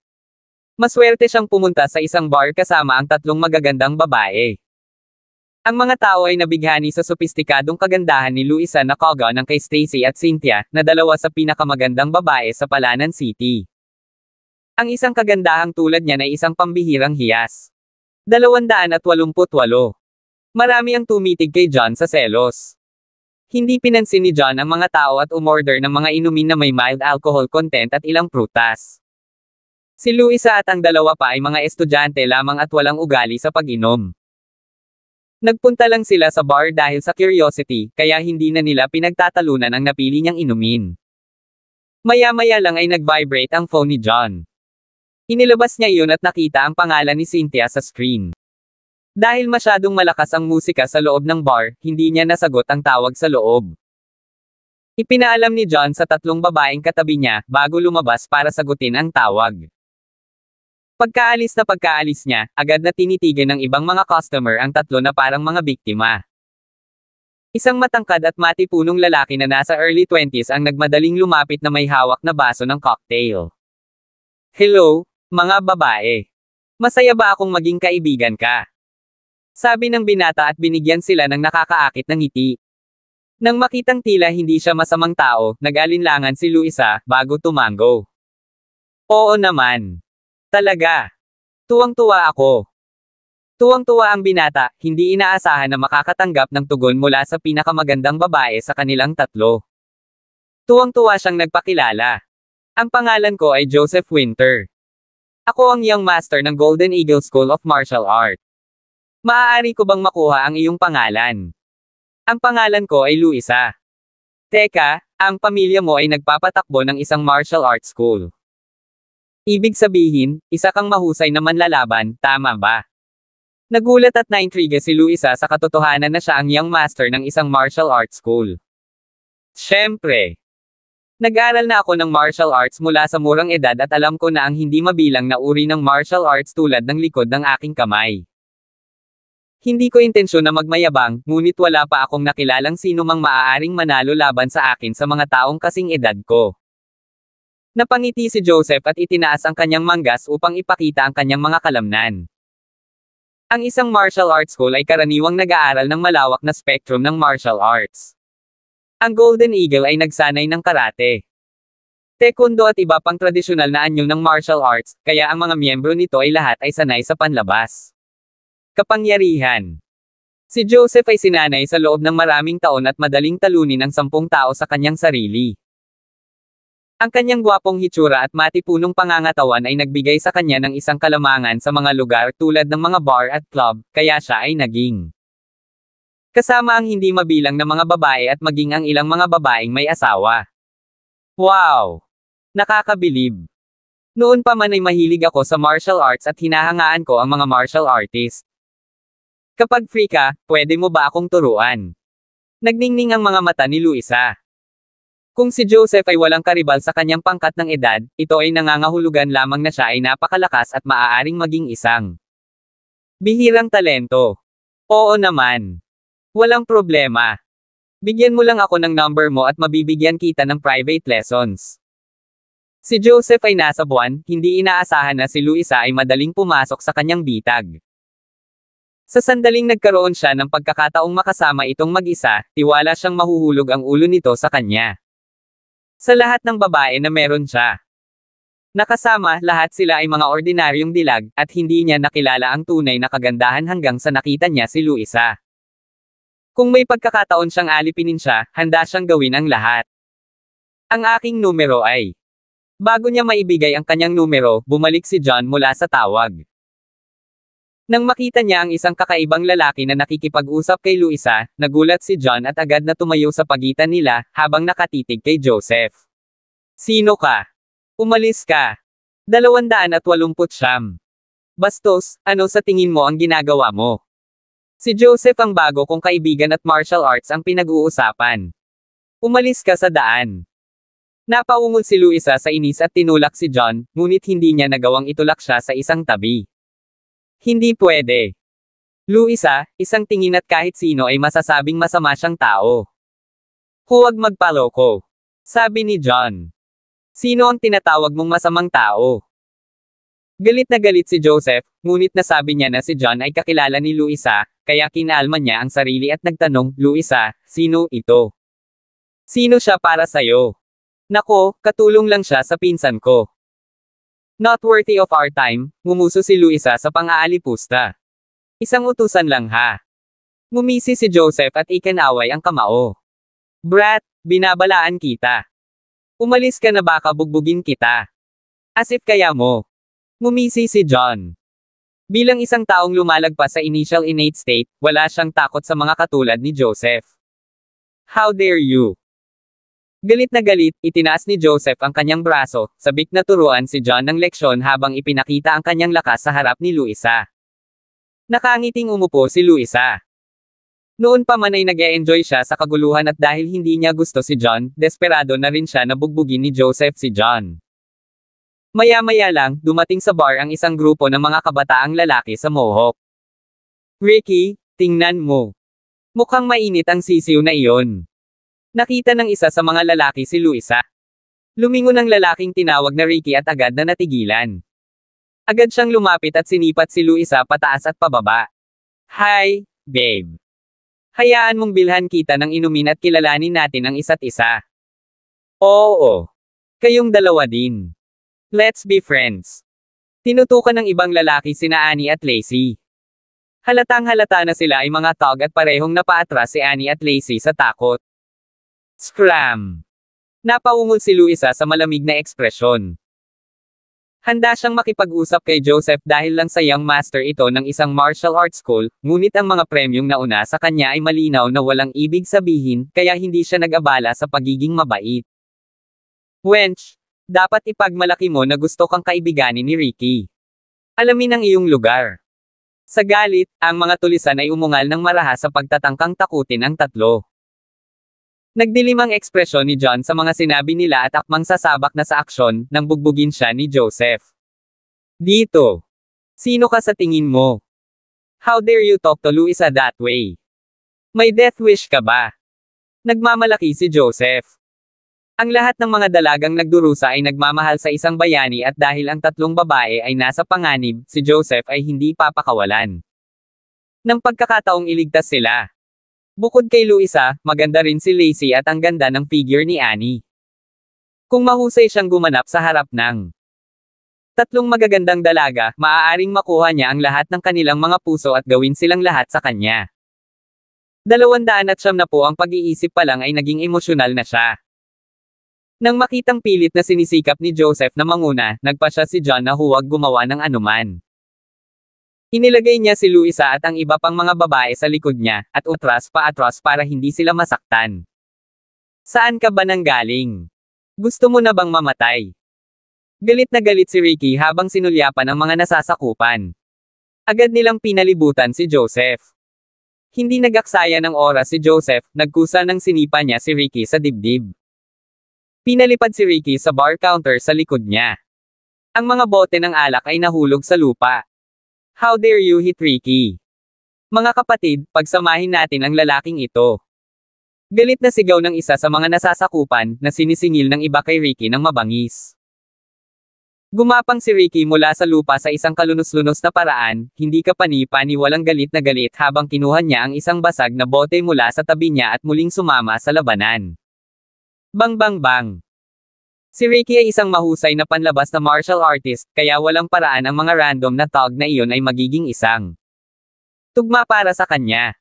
Maswerte siyang pumunta sa isang bar kasama ang 3 magagandang babae. Ang mga tao ay nabighani sa sopistikadong kagandahan ni Luisa na koga ng kay Stacy at Cynthia, na 2 sa pinakamagandang babae sa Palanan City. Ang isang kagandahang tulad niyan ay isang pambihirang hiyas. 288. Marami ang tumitig kay John sa selos. Hindi pinansin ni John ang mga tao at umorder ng mga inumin na may mild alcohol content at ilang prutas. Si Luisa at ang 2 pa ay mga estudyante lamang at walang ugali sa pag-inom. Nagpunta lang sila sa bar dahil sa curiosity, kaya hindi na nila pinagtatalunan ang napili niyang inumin. Maya-maya lang ay nag-vibrate ang phone ni John. Inilabas niya iyon at nakita ang pangalan ni Cynthia sa screen. Dahil masyadong malakas ang musika sa loob ng bar, hindi niya nasagot ang tawag sa loob. Ipinaalam ni John sa 3 babaeng katabi niya, bago lumabas para sagutin ang tawag. Pagkaalis niya, agad na tinitigan ng ibang mga customer ang 3 na parang mga biktima. Isang matangkad at matipunong lalaki na nasa early 20s ang nagmadaling lumapit na may hawak na baso ng cocktail. Hello, mga babae. Masaya ba akong maging kaibigan ka? Sabi ng binata at binigyan sila ng nakakaakit ng ngiti. Nang makitang tila hindi siya masamang tao, nag-alinlangan si Luisa, bago tumango. Oo naman. Talaga. Tuwang-tuwa ako. Tuwang-tuwa ang binata, hindi inaasahan na makakatanggap ng tugon mula sa pinakamagandang babae sa kanilang 3. Tuwang-tuwa siyang nagpakilala. Ang pangalan ko ay Joseph Winter. Ako ang young master ng Golden Eagle School of Martial Art. Maaari ko bang makuha ang iyong pangalan? Ang pangalan ko ay Luisa. Teka, ang pamilya mo ay nagpapatakbo ng isang martial arts school. Ibig sabihin, isa kang mahusay na manlalaban, tama ba? Nagulat at naintriga si Luisa sa katotohanan na siya ang young master ng isang martial arts school. Siyempre. Nag-aral na ako ng martial arts mula sa murang edad at alam ko na ang hindi mabilang na uri ng martial arts tulad ng likod ng aking kamay. Hindi ko intensyon na magmayabang, ngunit wala pa akong nakilalang sino mang maaaring manalo laban sa akin sa mga taong kasing edad ko. Napangiti si Joseph at itinaas ang kanyang manggas upang ipakita ang kanyang mga kalamnan. Ang isang martial arts school ay karaniwang nag-aaral ng malawak na spectrum ng martial arts. Ang Golden Eagle ay nagsanay ng karate, taekwondo at iba pang tradisyonal na anyo ng martial arts, kaya ang mga miyembro nito ay lahat ay sanay sa panlabas. Kapangyarihan. Si Joseph ay sinanay sa loob ng maraming taon at madaling talunin ang 10 tao sa kanyang sarili. Ang kanyang gwapong hitsura at matipunong pangangatawan ay nagbigay sa kanya ng isang kalamangan sa mga lugar tulad ng mga bar at club, kaya siya ay naging kasama ang hindi mabilang na mga babae at maging ang ilang mga babaeng may asawa. Wow! Nakakabilib. Noon pa man ay mahilig ako sa martial arts at hinahangaan ko ang mga martial artist. Kapag free ka, pwede mo ba akong turuan? Nagningning ang mga mata ni Luisa. Kung si Joseph ay walang karibal sa kanyang pangkat ng edad, ito ay nangangahulugan lamang na siya ay napakalakas at maaaring maging isang bihirang talento. Oo naman. Walang problema. Bigyan mo lang ako ng number mo at mabibigyan kita ng private lessons. Si Joseph ay nasa buwan, hindi inaasahan na si Luisa ay madaling pumasok sa kanyang bitag. Sa sandaling nagkaroon siya ng pagkakataong makasama itong mag-isa, tiwala siyang mahuhulog ang ulo nito sa kanya. Sa lahat ng babae na meron siya. Nakasama, lahat sila ay mga ordinaryong dilag, at hindi niya nakilala ang tunay na kagandahan hanggang sa nakita niya si Luisa. Kung may pagkakataon siyang alipinin siya, handa siyang gawin ang lahat. Ang aking numero ay. Bago niya maibigay ang kanyang numero, bumalik si John mula sa tawag. Nang makita niya ang isang kakaibang lalaki na nakikipag-usap kay Luisa, nagulat si John at agad na tumayo sa pagitan nila, habang nakatitig kay Joseph. Sino ka? Umalis ka. 289. Bastos, ano sa tingin mo ang ginagawa mo? Si Joseph ang bago kong kaibigan at martial arts ang pinag-uusapan. Umalis ka sa daan. Napaungol si Luisa sa inis at tinulak si John, ngunit hindi niya nagawang itulak siya sa isang tabi. Hindi pwede. Luisa, isang tingin at kahit sino ay masasabing masama siyang tao. Huwag magpaloko. Sabi ni John. Sino ang tinatawag mong masamang tao? Galit na galit si Joseph, ngunit nasabi niya na si John ay kakilala ni Luisa, kaya kinaalma niya ang sarili at nagtanong, Luisa, sino ito? Sino siya para sa'yo? Nako, katulong lang siya sa pinsan ko. Not worthy of our time, ngumuso si Luisa sa pang-aalipusta. Isang utusan lang ha. Ngumisi si Joseph at ikinaway ang kamao. Brat, binabalaan kita. Umalis ka na baka bugbugin kita. As if kaya mo. Ngumisi si John. Bilang isang taong lumalagpas sa initial innate state, wala siyang takot sa mga katulad ni Joseph. How dare you? Galit na galit, itinaas ni Joseph ang kanyang braso, sabik na turuan si John ng leksyon habang ipinakita ang kanyang lakas sa harap ni Luisa. Nakangiting umupo si Luisa. Noon pa man ay nag-e-enjoy siya sa kaguluhan at dahil hindi niya gusto si John, desperado na rin siya na bugbugin ni Joseph si John. Maya-maya lang, dumating sa bar ang isang grupo ng mga kabataang lalaki sa Mohawk. Ricky, tingnan mo. Mukhang mainit ang sisiw na iyon. Nakita ng isa sa mga lalaki si Luisa. Lumingon ang lalaking tinawag na Ricky at agad na natigilan. Agad siyang lumapit at sinipat si Luisa pataas at pababa. Hi, babe. Hayaan mong bilhan kita ng inumin at kilalanin natin ang isa't isa. Oo. Kayong dalawa din. Let's be friends. Tinutukan ng ibang lalaki sina Annie at Lacey. Halatang halata na sila ay mga tog at parehong napaatras si Annie at Lacey sa takot. Scram! Napaungol si Luisa sa malamig na ekspresyon. Handa siyang makipag-usap kay Joseph dahil lang sa young master ito ng isang martial arts school, ngunit ang mga premyong nauna sa kanya ay malinaw na walang ibig sabihin, kaya hindi siya nag-abala sa pagiging mabait. Wench, dapat ipagmalaki mo na gusto kang kaibiganin ni Ricky. Alamin ang iyong lugar. Sa galit, ang mga tulisan ay umungal ng marahas sa pagtatangkang takutin ang tatlo. Nagdilim ang ekspresyon ni John sa mga sinabi nila at akmang sasabak na sa aksyon, nang bugbugin siya ni Joseph. Dito. Sino ka sa tingin mo? How dare you talk to Luisa that way? May death wish ka ba? Nagmamalaki si Joseph. Ang lahat ng mga dalagang nagdurusa ay nagmamahal sa isang bayani at dahil ang tatlong babae ay nasa panganib, si Joseph ay hindi papakawalan. Nang pagkakataong iligtas sila. Bukod kay Luisa, maganda rin si Lacey at ang ganda ng figure ni Annie. Kung mahusay siyang gumanap sa harap ng tatlong magagandang dalaga, maaaring makuha niya ang lahat ng kanilang mga puso at gawin silang lahat sa kanya. 209 na po ang pag-iisip pa lang ay naging emosyonal na siya. Nang makitang pilit na sinisikap ni Joseph na manguna, nagpa siya si John na huwag gumawa ng anuman. Inilagay niya si Luisa at ang iba pang mga babae sa likod niya, at atras para hindi sila masaktan. Saan ka ba nanggaling? Gusto mo na bang mamatay? Galit na galit si Ricky habang sinulyapan ang mga nasasakupan. Agad nilang pinalibutan si Joseph. Hindi nagaksaya ng oras si Joseph, nagkusa ng sinipa niya si Ricky sa dibdib. Pinalipad si Ricky sa bar counter sa likod niya. Ang mga bote ng alak ay nahulog sa lupa. How dare you hit Ricky? Mga kapatid, pagsamahin natin ang lalaking ito. Galit na sigaw ng isa sa mga nasasakupan, na sinisingil ng iba kay Ricky ng mabangis. Gumapang si Ricky mula sa lupa sa isang kalunos-lunos na paraan, hindi ka pani-paniwalang galit na galit habang kinuha niya ang isang basag na bote mula sa tabi niya at muling sumama sa labanan. Bang bang bang! Si Ricky ay isang mahusay na panlabas na martial artist, kaya walang paraan ang mga random na taunt na iyon ay magiging isang tugma para sa kanya.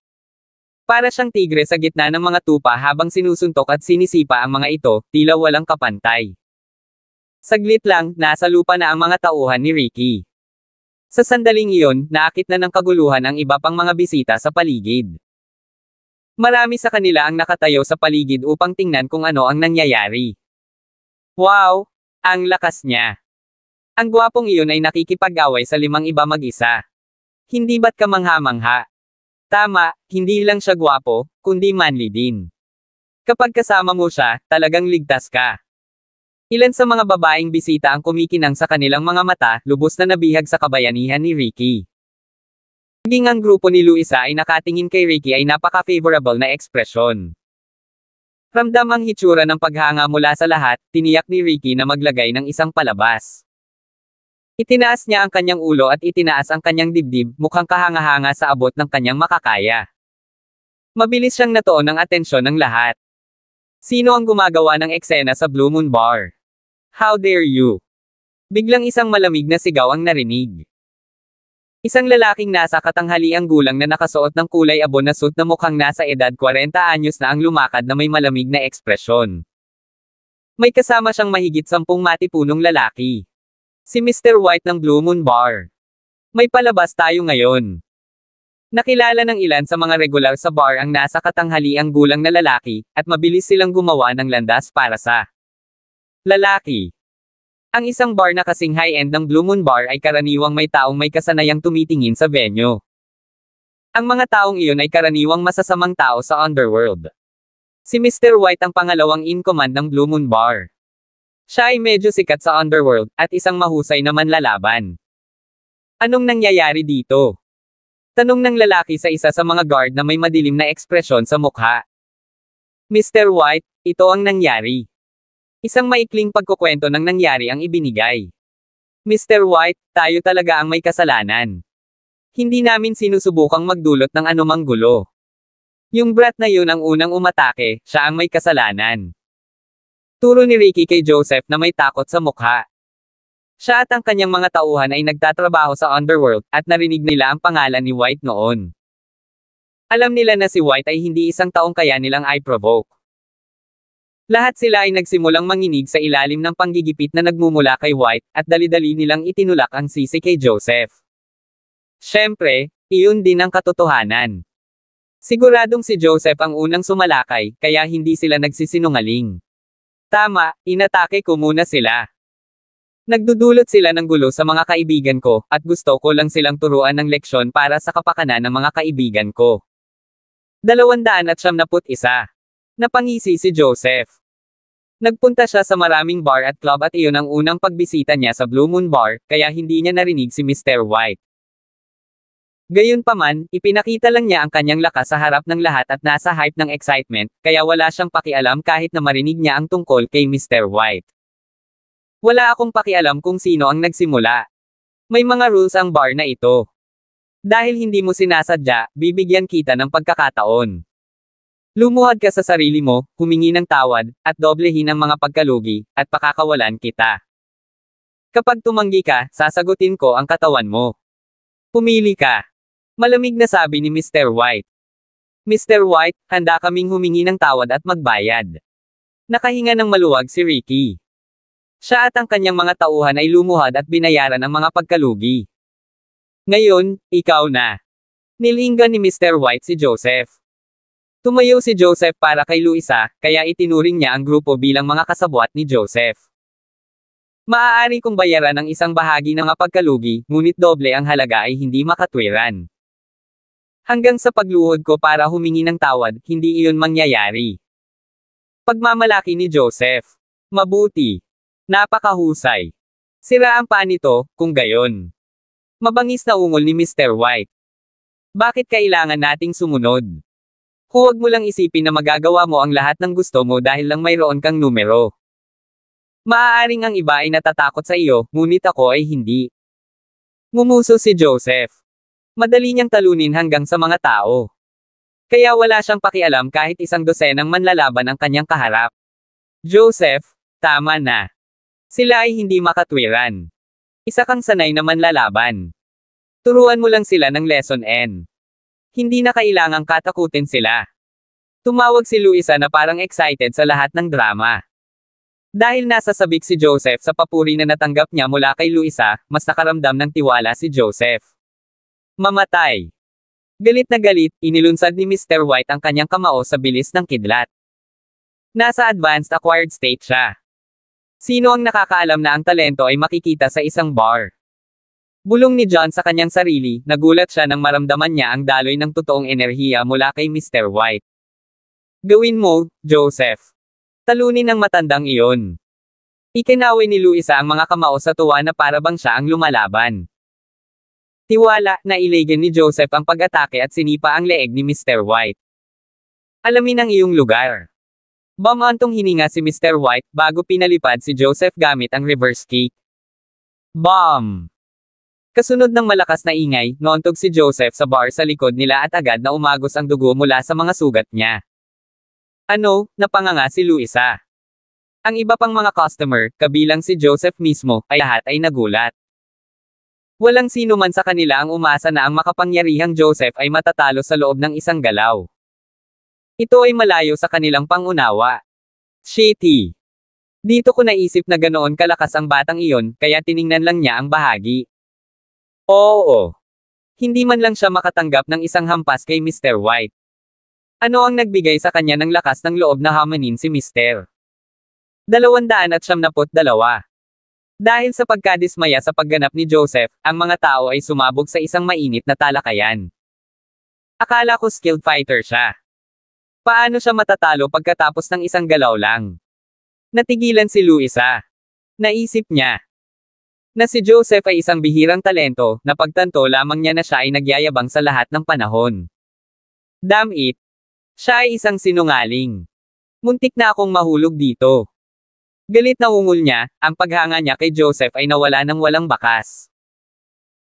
Para siyang tigre sa gitna ng mga tupa habang sinusuntok at sinisipa ang mga ito, tila walang kapantay. Saglit lang, nasa lupa na ang mga tauhan ni Ricky. Sa sandaling iyon, naakit na ng kaguluhan ang iba pang mga bisita sa paligid. Marami sa kanila ang nakatayo sa paligid upang tingnan kung ano ang nangyayari. Wow! Ang lakas niya! Ang gwapong iyon ay nakikipag-away sa 5 iba mag-isa. Hindi ba't kamangha-mangha? Tama, hindi lang siya gwapo, kundi manly din. Kapag kasama mo siya, talagang ligtas ka. Ilan sa mga babaeng bisita ang kumikinang sa kanilang mga mata, lubos na nabihag sa kabayanihan ni Ricky. Maging ang grupo ni Luisa ay nakatingin kay Ricky ay napaka-favorable na ekspresyon. Ramdam ang hitsura ng paghanga mula sa lahat, tiniyak ni Ricky na maglagay ng isang palabas. Itinaas niya ang kanyang ulo at itinaas ang kanyang dibdib, mukhang kahanga-hanga sa abot ng kanyang makakaya. Mabilis siyang natuon ng atensyon ng lahat. Sino ang gumagawa ng eksena sa Blue Moon Bar? How dare you? Biglang isang malamig na sigaw ang narinig. Isang lalaking nasa katanghaliang gulang na nakasuot ng kulay abon na suit na mukhang nasa edad 40 anyos na ang lumakad na may malamig na ekspresyon. May kasama siyang mahigit 10 matipunong lalaki. Si Mr. White ng Blue Moon Bar. May palabas tayo ngayon. Nakilala ng ilan sa mga regular sa bar ang nasa katanghaliang gulang na lalaki, at mabilis silang gumawa ng landas para sa lalaki. Ang isang bar na kasing high-end ng Blue Moon Bar ay karaniwang may taong may kasanayang tumitingin sa venue. Ang mga taong iyon ay karaniwang masasamang tao sa underworld. Si Mr. White ang pangalawang in-command ng Blue Moon Bar. Siya ay medyo sikat sa underworld, at isang mahusay na manlalaban. Anong nangyayari dito? Tanong ng lalaki sa isa sa mga guard na may madilim na ekspresyon sa mukha. Mr. White, ito ang nangyari. Isang maikling pagkukwento ng nangyari ang ibinigay. Mr. White, tayo talaga ang may kasalanan. Hindi namin sinusubukang magdulot ng anumang gulo. Yung brat na yun ang unang umatake, siya ang may kasalanan. Turo ni Ricky kay Joseph na may takot sa mukha. Siya at ang kanyang mga tauhan ay nagtatrabaho sa underworld, at narinig nila ang pangalan ni White noon. Alam nila na si White ay hindi isang taong kaya nilang i-provoke. Lahat sila ay nagsimulang manginig sa ilalim ng panggigipit na nagmumula kay White, at dali-dali nilang itinulak ang sisi kay Joseph. Siyempre, iyon din ang katotohanan. Siguradong si Joseph ang unang sumalakay, kaya hindi sila nagsisinungaling. Tama, inatake ko muna sila. Nagdudulot sila ng gulo sa mga kaibigan ko, at gusto ko lang silang turuan ng leksyon para sa kapakanan ng mga kaibigan ko. 271. Napangisi si Joseph. Nagpunta siya sa maraming bar at club at iyon ang unang pagbisita niya sa Blue Moon Bar, kaya hindi niya narinig si Mr. White. Gayunpaman, ipinakita lang niya ang kanyang lakas sa harap ng lahat at nasa hype ng excitement, kaya wala siyang pakialam kahit na marinig niya ang tungkol kay Mr. White. Wala akong pakialam kung sino ang nagsimula. May mga rules ang bar na ito. Dahil hindi mo sinasadya, bibigyan kita ng pagkakataon. Lumuhad ka sa sarili mo, humingi ng tawad, at doblehin ang mga pagkalugi, at pakakawalan kita. Kapag tumanggi ka, sasagutin ko ang katawan mo. Pumili ka. Malamig na sabi ni Mr. White. Mr. White, handa kaming humingi ng tawad at magbayad. Nakahinga ng maluwag si Ricky. Siya at ang kanyang mga tauhan ay lumuhad at binayaran ang mga pagkalugi. Ngayon, ikaw na. Nilinggan ni Mr. White si Joseph. Tumayo si Joseph para kay Luisa, kaya itinuring niya ang grupo bilang mga kasabwat ni Joseph. Maaari kong bayaran ang isang bahagi ng mga pagkalugi, ngunit doble ang halaga ay hindi makatwiran. Hanggang sa pagluhod ko para humingi ng tawad, hindi iyon mangyayari. Pagmamalaki ni Joseph. Mabuti. Napakahusay. Sira ang paa nito, kung gayon. Mabangis na ungol ni Mr. White. Bakit kailangan nating sumunod? Huwag mo lang isipin na magagawa mo ang lahat ng gusto mo dahil lang mayroon kang numero. Maaaring ang iba ay natatakot sa iyo, ngunit ako ay hindi. Ngumuso si Joseph. Madali niyang talunin hanggang sa mga tao. Kaya wala siyang pakialam kahit isang dosenang manlalaban ang kanyang kaharap. Joseph, tama na. Sila ay hindi makatwiran. Isa kang sanay na manlalaban. Turuan mo lang sila ng lesson N. Hindi na kailangang katakutin sila. Tumawag si Luisa na parang excited sa lahat ng drama. Dahil nasa sabik si Joseph sa papuri na natanggap niya mula kay Luisa, mas nakaramdam ng tiwala si Joseph. Mamatay. Galit na galit, inilunsad ni Mr. White ang kanyang kamao sa bilis ng kidlat. Nasa advanced acquired state siya. Sino ang nakakaalam na ang talento ay makikita sa isang bar? Bulong ni John sa kanyang sarili, nagulat siya nang maramdaman niya ang daloy ng totoong enerhiya mula kay Mr. White. Gawin mo, Joseph. Talunin ang matandang iyon. Ikinaway ni Luisa ang mga kamao sa tuwa na para bang siya ang lumalaban. Tiwala, nailagan ni Joseph ang pag-atake at sinipa ang leeg ni Mr. White. Alamin ang iyong lugar. Bumantong hininga si Mr. White bago pinalipad si Joseph gamit ang reverse kick. Bomb! Kasunod ng malakas na ingay, noontog si Joseph sa bar sa likod nila at agad na umagos ang dugo mula sa mga sugat niya. Ano, napanganga si Luisa. Ang iba pang mga customer, kabilang si Joseph mismo, ay lahat ay nagulat. Walang sino man sa kanila ang umasa na ang makapangyarihang Joseph ay matatalo sa loob ng isang galaw. Ito ay malayo sa kanilang pangunawa. Shitty. Dito ko naisip na ganoon kalakas ang batang iyon, kaya tiningnan lang niya ang bahagi. Oo. Hindi man lang siya makatanggap ng isang hampas kay Mr. White. Ano ang nagbigay sa kanya ng lakas ng loob na hamanin si Mr. 272? Dahil sa pagkadismaya sa pagganap ni Joseph, ang mga tao ay sumabog sa isang mainit na talakayan. Akala ko skilled fighter siya. Paano siya matatalo pagkatapos ng isang galaw lang? Natigilan si Luisa. Naisip niya na si Joseph ay isang bihirang talento, na pagtanto lamang niya na siya ay nagyayabang sa lahat ng panahon. Damn it! Siya ay isang sinungaling. Muntik na akong mahulog dito. Galit na ungol niya, ang paghanga niya kay Joseph ay nawala ng walang bakas.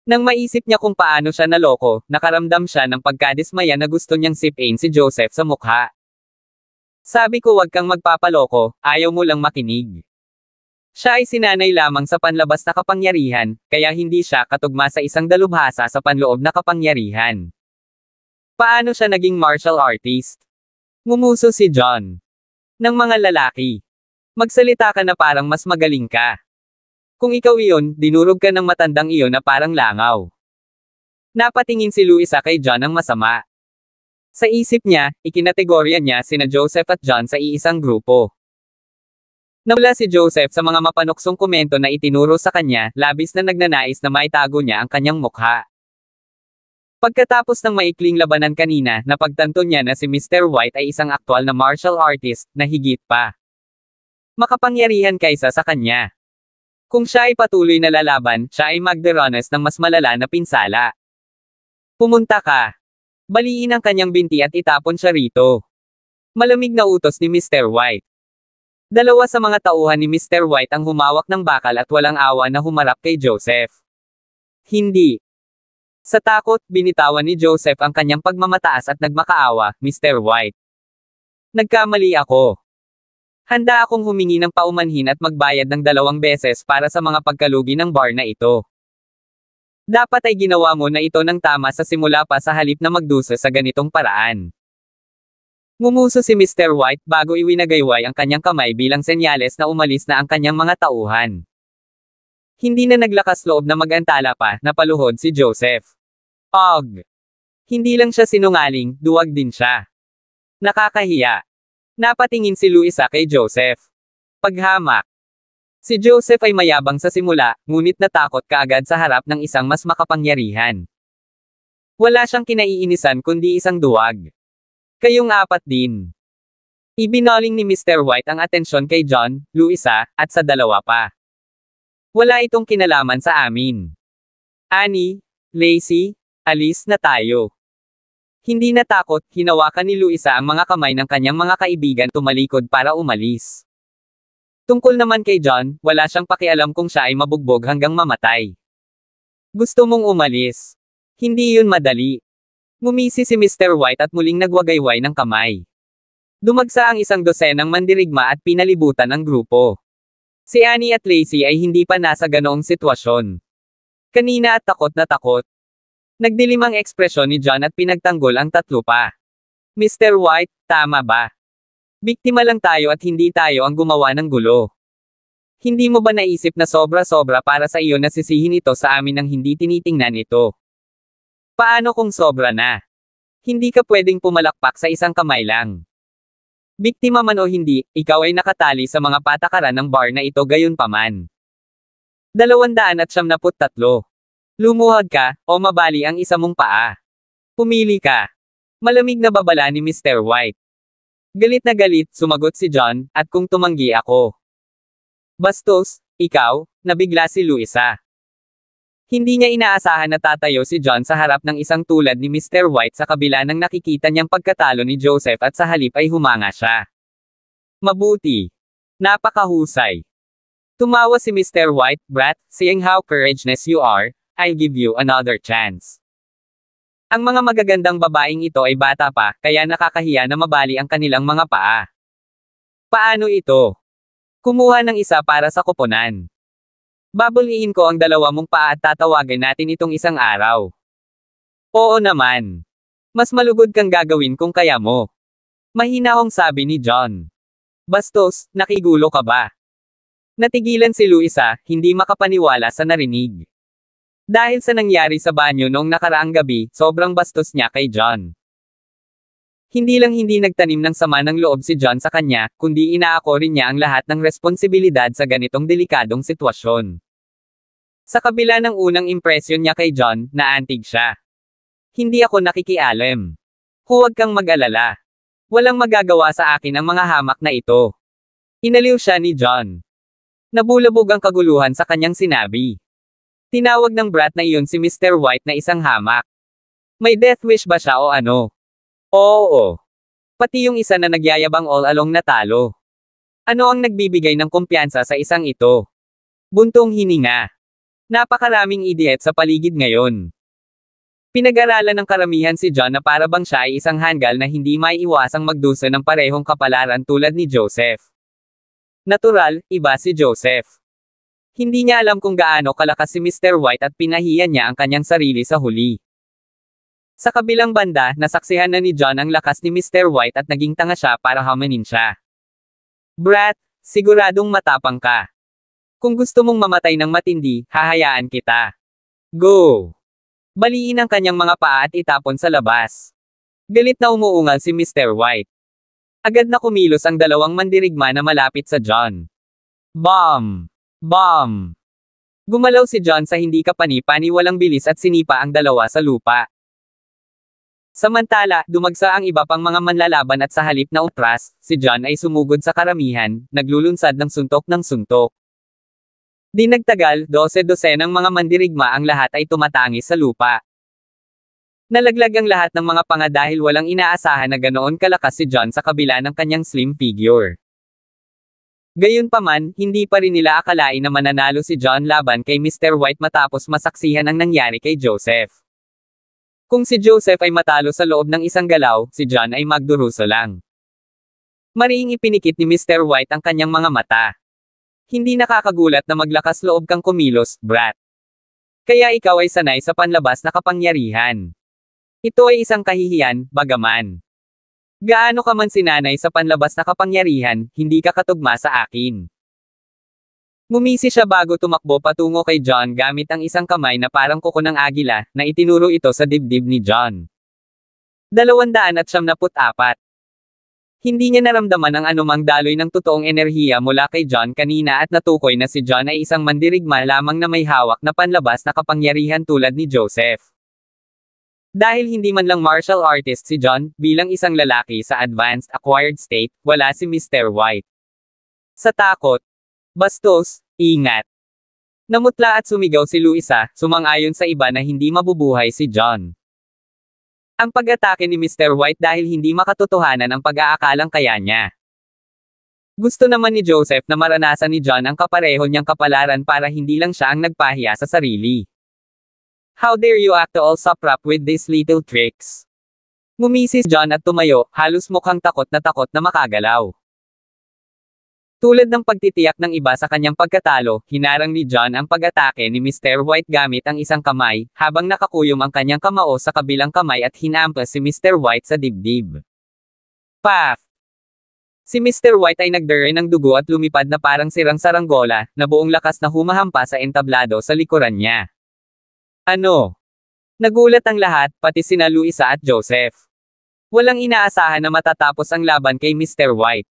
Nang maisip niya kung paano siya naloko, nakaramdam siya ng pagkadismaya na gusto niyang sipin si Joseph sa mukha. Sabi ko wag kang magpapaloko, ayaw mo lang makinig. Siya ay sinanay lamang sa panlabas na kapangyarihan, kaya hindi siya katugma sa isang dalubhasa sa panloob na kapangyarihan. Paano siya naging martial artist? Ngumuso si John. Ng mga lalaki. Magsalita ka na parang mas magaling ka. Kung ikaw iyon, dinurog ka ng matandang iyon na parang langaw. Napatingin si Luisa kay John ng masama. Sa isip niya, ikinategorya niya sina Joseph at John sa iisang grupo. Nawala si Joseph sa mga mapanuksong komento na itinuro sa kanya, labis na nagnanais na maitago niya ang kanyang mukha. Pagkatapos ng maikling labanan kanina, napagtanto niya na si Mr. White ay isang aktwal na martial artist, na higit pa makapangyarihan kaysa sa kanya. Kung siya ay patuloy na lalaban, siya ay magdaranas ng mas malala na pinsala. Pumunta ka. Baliin ang kanyang binti at itapon siya rito. Malamig na utos ni Mr. White. Dalawa sa mga tauhan ni Mr. White ang humawak ng bakal at walang awa na humarap kay Joseph. Hindi. Sa takot, binitawan ni Joseph ang kanyang pagmamataas at nagmakaawa, Mr. White. Nagkamali ako. Handa akong humingi ng paumanhin at magbayad ng 2 beses para sa mga pagkalugi ng bar na ito. Dapat ay ginawa mo na ito ng tama sa simula pa sa halip na magdusa sa ganitong paraan. Ngumuso si Mr. White bago iwinagayway ang kanyang kamay bilang senyales na umalis na ang kanyang mga tauhan. Hindi na naglakas loob na mag-antala pa, napaluhod si Joseph. Og! Hindi lang siya sinungaling, duwag din siya. Nakakahiya. Napatingin si Luisa kay Joseph. Paghamak. Si Joseph ay mayabang sa simula, ngunit natakot kaagad sa harap ng isang mas makapangyarihan. Wala siyang kinaiinisan kundi isang duwag. Kayong 4 din. Ibinoling ni Mr. White ang atensyon kay John, Luisa, at sa 2 pa. Wala itong kinalaman sa amin. Annie, Lacey, alis na tayo. Hindi natakot, hinawakan ni Luisa ang mga kamay ng kanyang mga kaibigan tumalikod para umalis. Tungkol naman kay John, wala siyang pakialam kung siya ay mabugbog hanggang mamatay. Gusto mong umalis. Hindi yun madali. Ngumisi si Mr. White at muling nagwagayway ng kamay. Dumagsa ang isang dosenang mandirigma at pinalibutan ang grupo. Si Annie at Lacey ay hindi pa nasa ganoong sitwasyon. Kanina at takot na takot. Nagdilim ang ekspresyon ni John at pinagtanggol ang tatlo pa. Mr. White, tama ba? Biktima lang tayo at hindi tayo ang gumawa ng gulo. Hindi mo ba naisip na sobra-sobra para sa iyo na sisihin ito sa amin nang hindi tinitingnan ito? Paano kung sobra na? Hindi ka pwedeng pumalakpak sa isang kamay lang. Biktima man o hindi, ikaw ay nakatali sa mga patakaran ng bar na ito gayunpaman. 273. Lumuhod ka, o mabali ang isa mong paa. Pumili ka. Malamig na babala ni Mr. White. Galit na galit, sumagot si John, at kung tumanggi ako. Bastos, ikaw, nabigla si Luisa. Hindi niya inaasahan na tatayo si John sa harap ng isang tulad ni Mr. White sa kabila ng nakikita niyang pagkatalo ni Joseph at sa halip ay humanga siya. Mabuti. Napakahusay. Tumawa si Mr. White, Brat, seeing how courageous you are, I'll give you another chance. Ang mga magagandang babaeng ito ay bata pa, kaya nakakahiya na mabali ang kanilang mga paa. Paano ito? Kumuha ng isa para sa koponan. Babuliin ko ang dalawa mong paa at tatawagin natin itong isang araw. Oo naman. Mas malugod kang gagawin kung kaya mo. Mahinahong sabi ni John. Bastos, nakigulo ka ba? Natigilan si Luisa, hindi makapaniwala sa narinig. Dahil sa nangyari sa banyo noong nakaraang gabi, sobrang bastos niya kay John. Hindi nagtanim ng sama ng loob si John sa kanya, kundi inaako rin niya ang lahat ng responsibilidad sa ganitong delikadong sitwasyon. Sa kabila ng unang impresyon niya kay John, naantig siya. Hindi ako nakikialam. Huwag kang mag-alala. Walang magagawa sa akin ang mga hamak na ito. Inaliw siya ni John. Nabulabog ang kaguluhan sa kanyang sinabi. Tinawag ng brat na iyon si Mr. White na isang hamak. May death wish ba siya o ano? Oo. Pati yung isa na nagyayabang all along natalo. Ano ang nagbibigay ng kumpiyansa sa isang ito? Buntong hininga. Napakaraming idiot sa paligid ngayon. Pinag-aralan ng karamihan si John na para bang siya ay isang hanggal na hindi maiiwasang magdusa ng parehong kapalaran tulad ni Joseph. Natural, iba si Joseph. Hindi niya alam kung gaano kalakas si Mr. White at pinahiya niya ang kanyang sarili sa huli. Sa kabilang banda, nasaksihan na ni John ang lakas ni Mr. White at naging tanga siya para hamanin siya. Brat, siguradong matapang ka. Kung gusto mong mamatay ng matindi, hahayaan kita. Go! Baliin ang kanyang mga paa at itapon sa labas. Galit na umuungal si Mr. White. Agad na kumilos ang dalawang mandirigma na malapit sa John. Bomb! Bomb! Gumalaw si John sa hindi kapani-pani walang bilis at sinipa ang dalawa sa lupa. Samantala, dumagsa ang iba pang mga manlalaban at sa halip na utras, si John ay sumugod sa karamihan, naglulunsad ng suntok ng suntok. Di nagtagal, 12 ng mga mandirigma ang lahat ay tumatangis sa lupa. Nalaglag ang lahat ng mga panga dahil walang inaasahan na ganoon kalakas si John sa kabila ng kanyang slim figure. Gayunpaman, hindi pa rin nila akalain na mananalo si John laban kay Mr. White matapos masaksihan ang nangyari kay Joseph. Kung si Joseph ay matalo sa loob ng isang galaw, si John ay magduruso lang. Mariing ipinikit ni Mr. White ang kanyang mga mata. Hindi nakakagulat na maglakas loob kang kumilos, brat. Kaya ikaw ay sanay sa panlabas na kapangyarihan. Ito ay isang kahihiyan, bagaman. Gaano ka man sinanay sa panlabas na kapangyarihan, hindi ka katugma sa akin. Ngumisi siya bago tumakbo patungo kay John gamit ang isang kamay na parang kuko ng agila, na itinuro ito sa dibdib ni John. 274. Hindi niya naramdaman ang anumang daloy ng totoong enerhiya mula kay John kanina at natukoy na si John ay isang mandirigma lamang na may hawak na panlabas na kapangyarihan tulad ni Joseph. Dahil hindi man lang martial artist si John, bilang isang lalaki sa advanced acquired state, wala si Mr. White. Sa takot. Bastos, ingat. Namutla at sumigaw si Luisa, sumang-ayon sa iba na hindi mabubuhay si John. Ang pag-atake ni Mr. White dahil hindi makatotohanan ang pag-aakalang kaya niya. Gusto naman ni Joseph na maranasan ni John ang kapareho niyang kapalaran para hindi lang siya ang nagpahiya sa sarili. How dare you act all suprap with these little tricks? Ngumisi si John at tumayo, halos mukhang takot na makagalaw. Tulad ng pagtitiyak ng iba sa kanyang pagkatalo, hinarang ni John ang pag-atake ni Mr. White gamit ang isang kamay, habang nakakuyom ang kanyang kamao sa kabilang kamay at hinampas si Mr. White sa dibdib. Paf! Si Mr. White ay nagdere ng dugo at lumipad na parang sirang saranggola, na buong lakas na humahampa sa entablado sa likuran niya. Ano? Nagulat ang lahat, pati sina Luisa at Joseph. Walang inaasahan na matatapos ang laban kay Mr. White.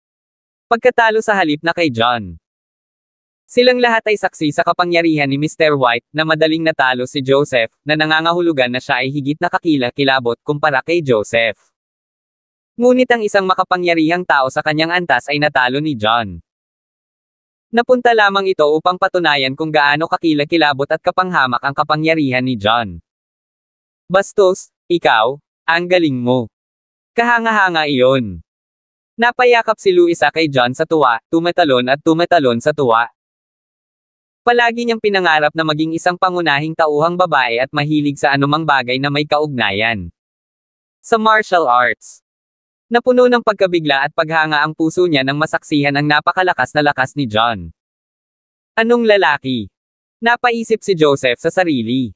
Pagkatalo sa halip na kay John. Silang lahat ay saksi sa kapangyarihan ni Mr. White, na madaling natalo si Joseph, na nangangahulugan na siya ay higit na kakilakilabot kumpara kay Joseph. Ngunit ang isang makapangyarihang tao sa kanyang antas ay natalo ni John. Napunta lamang ito upang patunayan kung gaano kakilakilabot at kapanghamak ang kapangyarihan ni John. Bastos, ikaw, ang galing mo. Kahanga-hanga iyon. Napayakap si Luisa kay John sa tuwa, tumatalon sa tuwa. Palagi niyang pinangarap na maging isang pangunahing tauhang babae at mahilig sa anumang bagay na may kaugnayan sa martial arts. Napuno ng pagkabigla at paghanga ang puso niya nang masaksihan ang napakalakas na lakas ni John. Anong lalaki? Napaisip si Joseph sa sarili.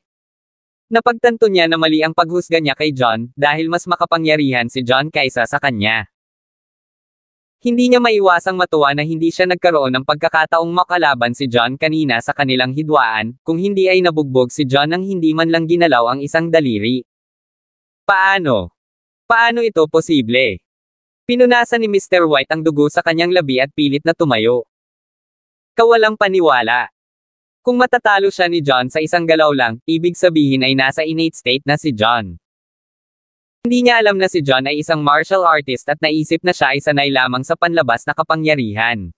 Napagtanto niya na mali ang paghusga niya kay John, dahil mas makapangyarihan si John kaysa sa kanya. Hindi niya maiwasang matuwa na hindi siya nagkaroon ng pagkakataong makalaban si John kanina sa kanilang hidwaan, kung hindi ay nabugbog si John nang hindi man lang ginalaw ang isang daliri. Paano? Paano ito posible? Pinunasan ni Mr. White ang dugo sa kanyang labi at pilit na tumayo. Kawalang paniwala. Kung matatalo siya ni John sa isang galaw lang, ibig sabihin ay nasa innate state na si John. Hindi niya alam na si John ay isang martial artist at naisip na siya ay sanay lamang sa panlabas na kapangyarihan.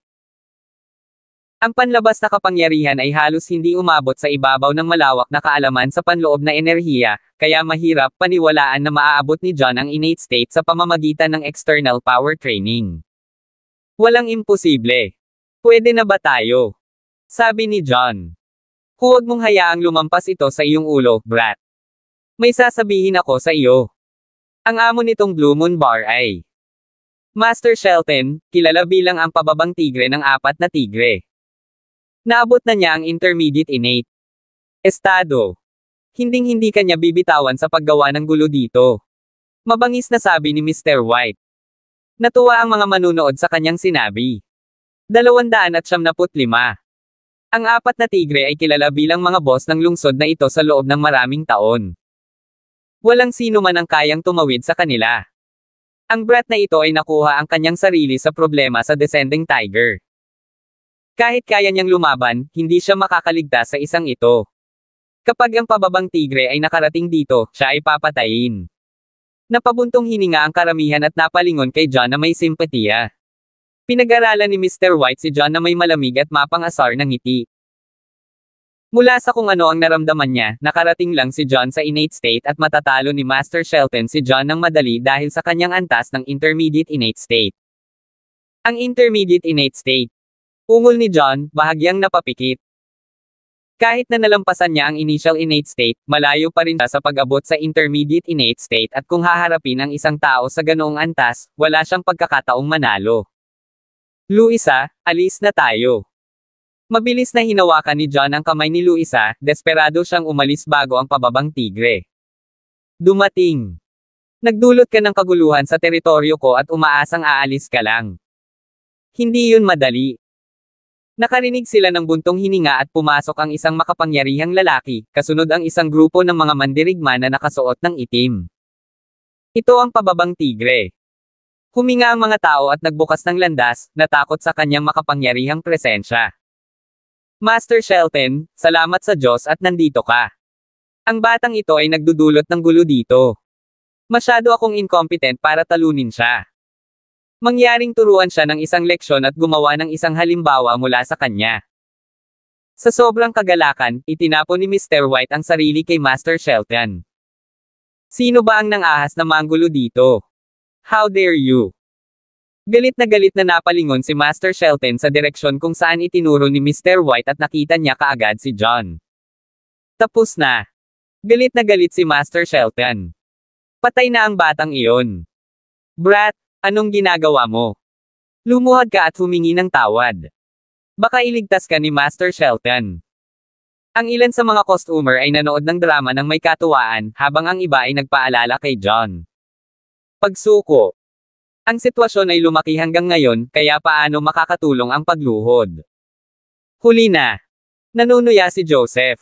Ang panlabas na kapangyarihan ay halos hindi umabot sa ibabaw ng malawak na kaalaman sa panloob na enerhiya, kaya mahirap paniwalaan na maaabot ni John ang innate state sa pamamagitan ng external power training. Walang imposible. Pwede na ba tayo? Sabi ni John. Huwag mong hayaang lumampas ito sa iyong ulo, brat. May sasabihin ako sa iyo. Ang amo nitong Blue Moon Bar ay Master Shelton, kilala bilang ang pababang tigre ng apat na tigre. Naabot na niya ang intermediate innate estado. Hinding-hindi kanya bibitawan sa paggawa ng gulo dito. Mabangis na sabi ni Mr. White. Natuwa ang mga manunood sa kanyang sinabi. 275. Ang apat na tigre ay kilala bilang mga boss ng lungsod na ito sa loob ng maraming taon. Walang sino man ang kayang tumawid sa kanila. Ang brat na ito ay nakuha ang kanyang sarili sa problema sa Descending Tiger. Kahit kaya niyang lumaban, hindi siya makakaligtas sa isang ito. Kapag ang pababang tigre ay nakarating dito, siya ay papatayin. Napabuntong hininga ang karamihan at napalingon kay John na may simpatiya. Pinag-aralan ni Mr. White si John na may malamig at mapang-asar na ngiti. Mula sa kung ano ang naramdaman niya, nakarating lang si John sa innate state at matatalo ni Master Shelton si John ng madali dahil sa kanyang antas ng intermediate innate state. Ang intermediate innate state. Ungol ni John, bahagyang napapikit. Kahit na nalampasan niya ang initial innate state, malayo pa rin siya sa pag-abot sa intermediate innate state at kung haharapin ang isang tao sa ganoong antas, wala siyang pagkakataong manalo. Luisa, alis na tayo. Mabilis na hinawakan ni John ang kamay ni Luisa, desperado siyang umalis bago ang pababang tigre. Dumating. Nagdulot ka ng kaguluhan sa teritoryo ko at umaasang aalis ka lang. Hindi yun madali. Nakarinig sila ng buntong hininga at pumasok ang isang makapangyarihang lalaki, kasunod ang isang grupo ng mga mandirigma na nakasuot ng itim. Ito ang pababang tigre. Huminga ang mga tao at nagbukas ng landas, natakot sa kanyang makapangyarihang presensya. Master Shelton, salamat sa Diyos at nandito ka. Ang batang ito ay nagdudulot ng gulo dito. Masyado akong incompetent para talunin siya. Mangyaring turuan siya ng isang leksyon at gumawa ng isang halimbawa mula sa kanya. Sa sobrang kagalakan, itinapon ni Mr. White ang sarili kay Master Shelton. Sino ba ang nang-ahas na manggulo dito? How dare you? Galit na napalingon si Master Shelton sa direksyon kung saan itinuro ni Mr. White at nakita niya kaagad si John. Tapos na. Galit na galit si Master Shelton. Patay na ang batang iyon. Brat, anong ginagawa mo? Lumuhad ka at humingi ng tawad. Baka iligtas ka ni Master Shelton. Ang ilan sa mga customer ay nanood ng drama ng may katuwaan, habang ang iba ay nagpaalala kay John. Pagsuko. Ang sitwasyon ay lumaki hanggang ngayon, kaya paano makakatulong ang pagluhod? Huli na. Nanunuya si Joseph.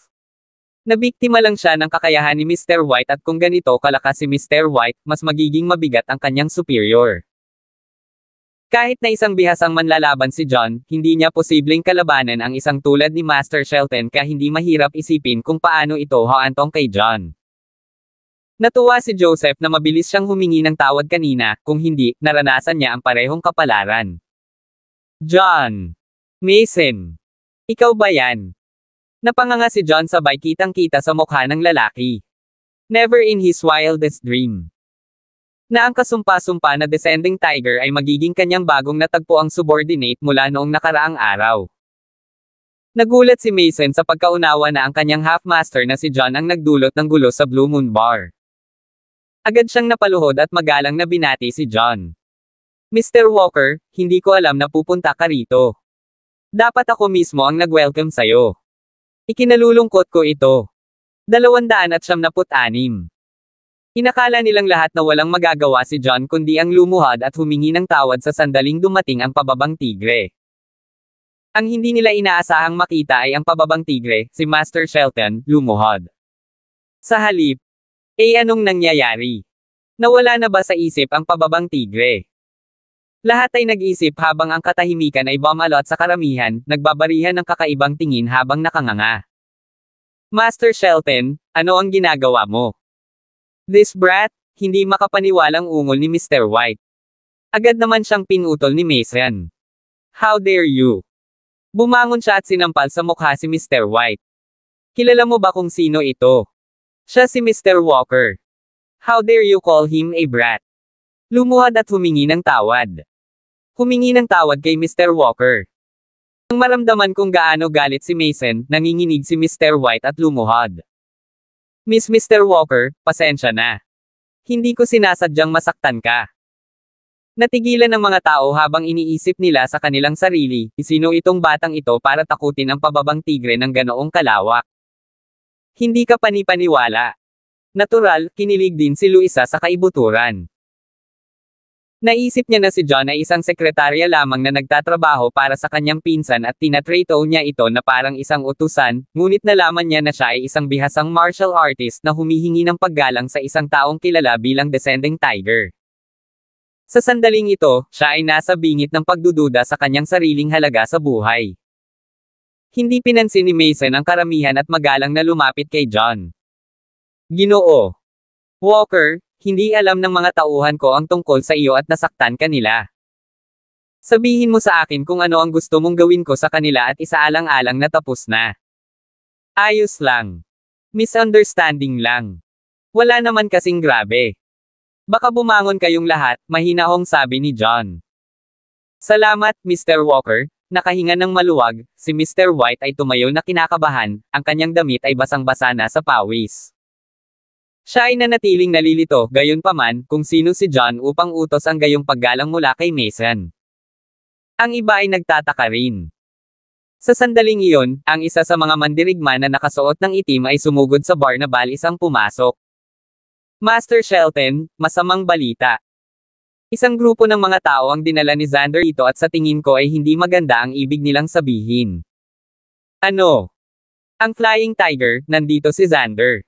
Nabiktima lang siya ng kakayahan ni Mr. White at kung ganito kalakas si Mr. White, mas magiging mabigat ang kanyang superior. Kahit na isang bihasang manlalaban si John, hindi niya posibleng kalabanan ang isang tulad ni Master Shelton kaya hindi mahirap isipin kung paano ito haantong kay John. Natuwa si Joseph na mabilis siyang humingi ng tawad kanina, kung hindi, naranasan niya ang parehong kapalaran. John. Mason. Ikaw ba yan? Napanganga si John sabay kitang-kita sa mukha ng lalaki. Never in his wildest dream. Na ang kasumpa-sumpa na descending tiger ay magiging kanyang bagong natagpuang subordinate mula noong nakaraang araw. Nagulat si Mason sa pagkaunawa na ang kanyang half-master na si John ang nagdulot ng gulo sa Blue Moon Bar. Agad siyang napaluhod at magalang na binati si John. Mr. Walker, hindi ko alam na pupunta ka rito. Dapat ako mismo ang nag-welcome sa'yo. Ikinalulungkot ko ito. 276. Inakala nilang lahat na walang magagawa si John kundi ang lumuhad at humingi ng tawad sa sandaling dumating ang pababang tigre. Ang hindi nila inaasahang makita ay ang pababang tigre, si Master Shelton, lumuhad. Sa halip, anong nangyayari? Nawala na ba sa isip ang pababang tigre? Lahat ay nag-isip habang ang katahimikan ay bumalot sa karamihan, nagbabarihan ng kakaibang tingin habang nakanganga. Master Shelton, ano ang ginagawa mo? This brat, hindi makapaniwalang ungol ni Mr. White. Agad naman siyang pinutol ni Mason. How dare you? Bumangon siya at sinampal sa mukha si Mr. White. Kilala mo ba kung sino ito? Siya si Mr. Walker. How dare you call him a brat? Lumuhad at humingi ng tawad. Humingi ng tawad kay Mr. Walker. Nang maramdaman kung gaano galit si Mason, nanginginig si Mr. White at lumuhad. Mr. Walker, pasensya na. Hindi ko sinasadyang masaktan ka. Natigilan ng mga tao habang iniisip nila sa kanilang sarili, sino itong batang ito para takutin ang pababang tigre ng ganoong kalawak. Hindi ka panipaniwala. Natural, kinilig din si Luisa sa kaibuturan. Naisip niya na si John ay isang sekretarya lamang na nagtatrabaho para sa kanyang pinsan at tinatrato niya ito na parang isang utusan, ngunit nalaman niya na siya ay isang bihasang martial artist na humihingi ng paggalang sa isang taong kilala bilang descending tiger. Sa sandaling ito, siya ay nasa bingit ng pagdududa sa kanyang sariling halaga sa buhay. Hindi pinansin ni Mason ang karamihan at magalang na lumapit kay John. Ginoo. Walker, hindi alam ng mga tauhan ko ang tungkol sa iyo at nasaktan ka nila. Sabihin mo sa akin kung ano ang gusto mong gawin ko sa kanila at isaalang-alang na tapos na. Ayos lang. Misunderstanding lang. Wala naman kasing grabe. Baka bumangon kayong lahat, mahinahong sabi ni John. Salamat, Mr. Walker. Nakahinga ng maluwag, si Mr. White ay tumayo na kinakabahan, ang kanyang damit ay basang-basa na sa pawis. Siya ay nanatiling nalilito, gayunpaman, kung sino si John upang utos ang gayong paggalang mula kay Mason. Ang iba ay nagtataka rin. Sa sandaling iyon, ang isa sa mga mandirigma na nakasuot ng itim ay sumugod sa bar na balis ang pumasok. Master Shelton, masamang balita. Isang grupo ng mga tao ang dinala ni Xander ito at sa tingin ko ay hindi maganda ang ibig nilang sabihin. Ano? Ang Flying Tiger, nandito si Xander.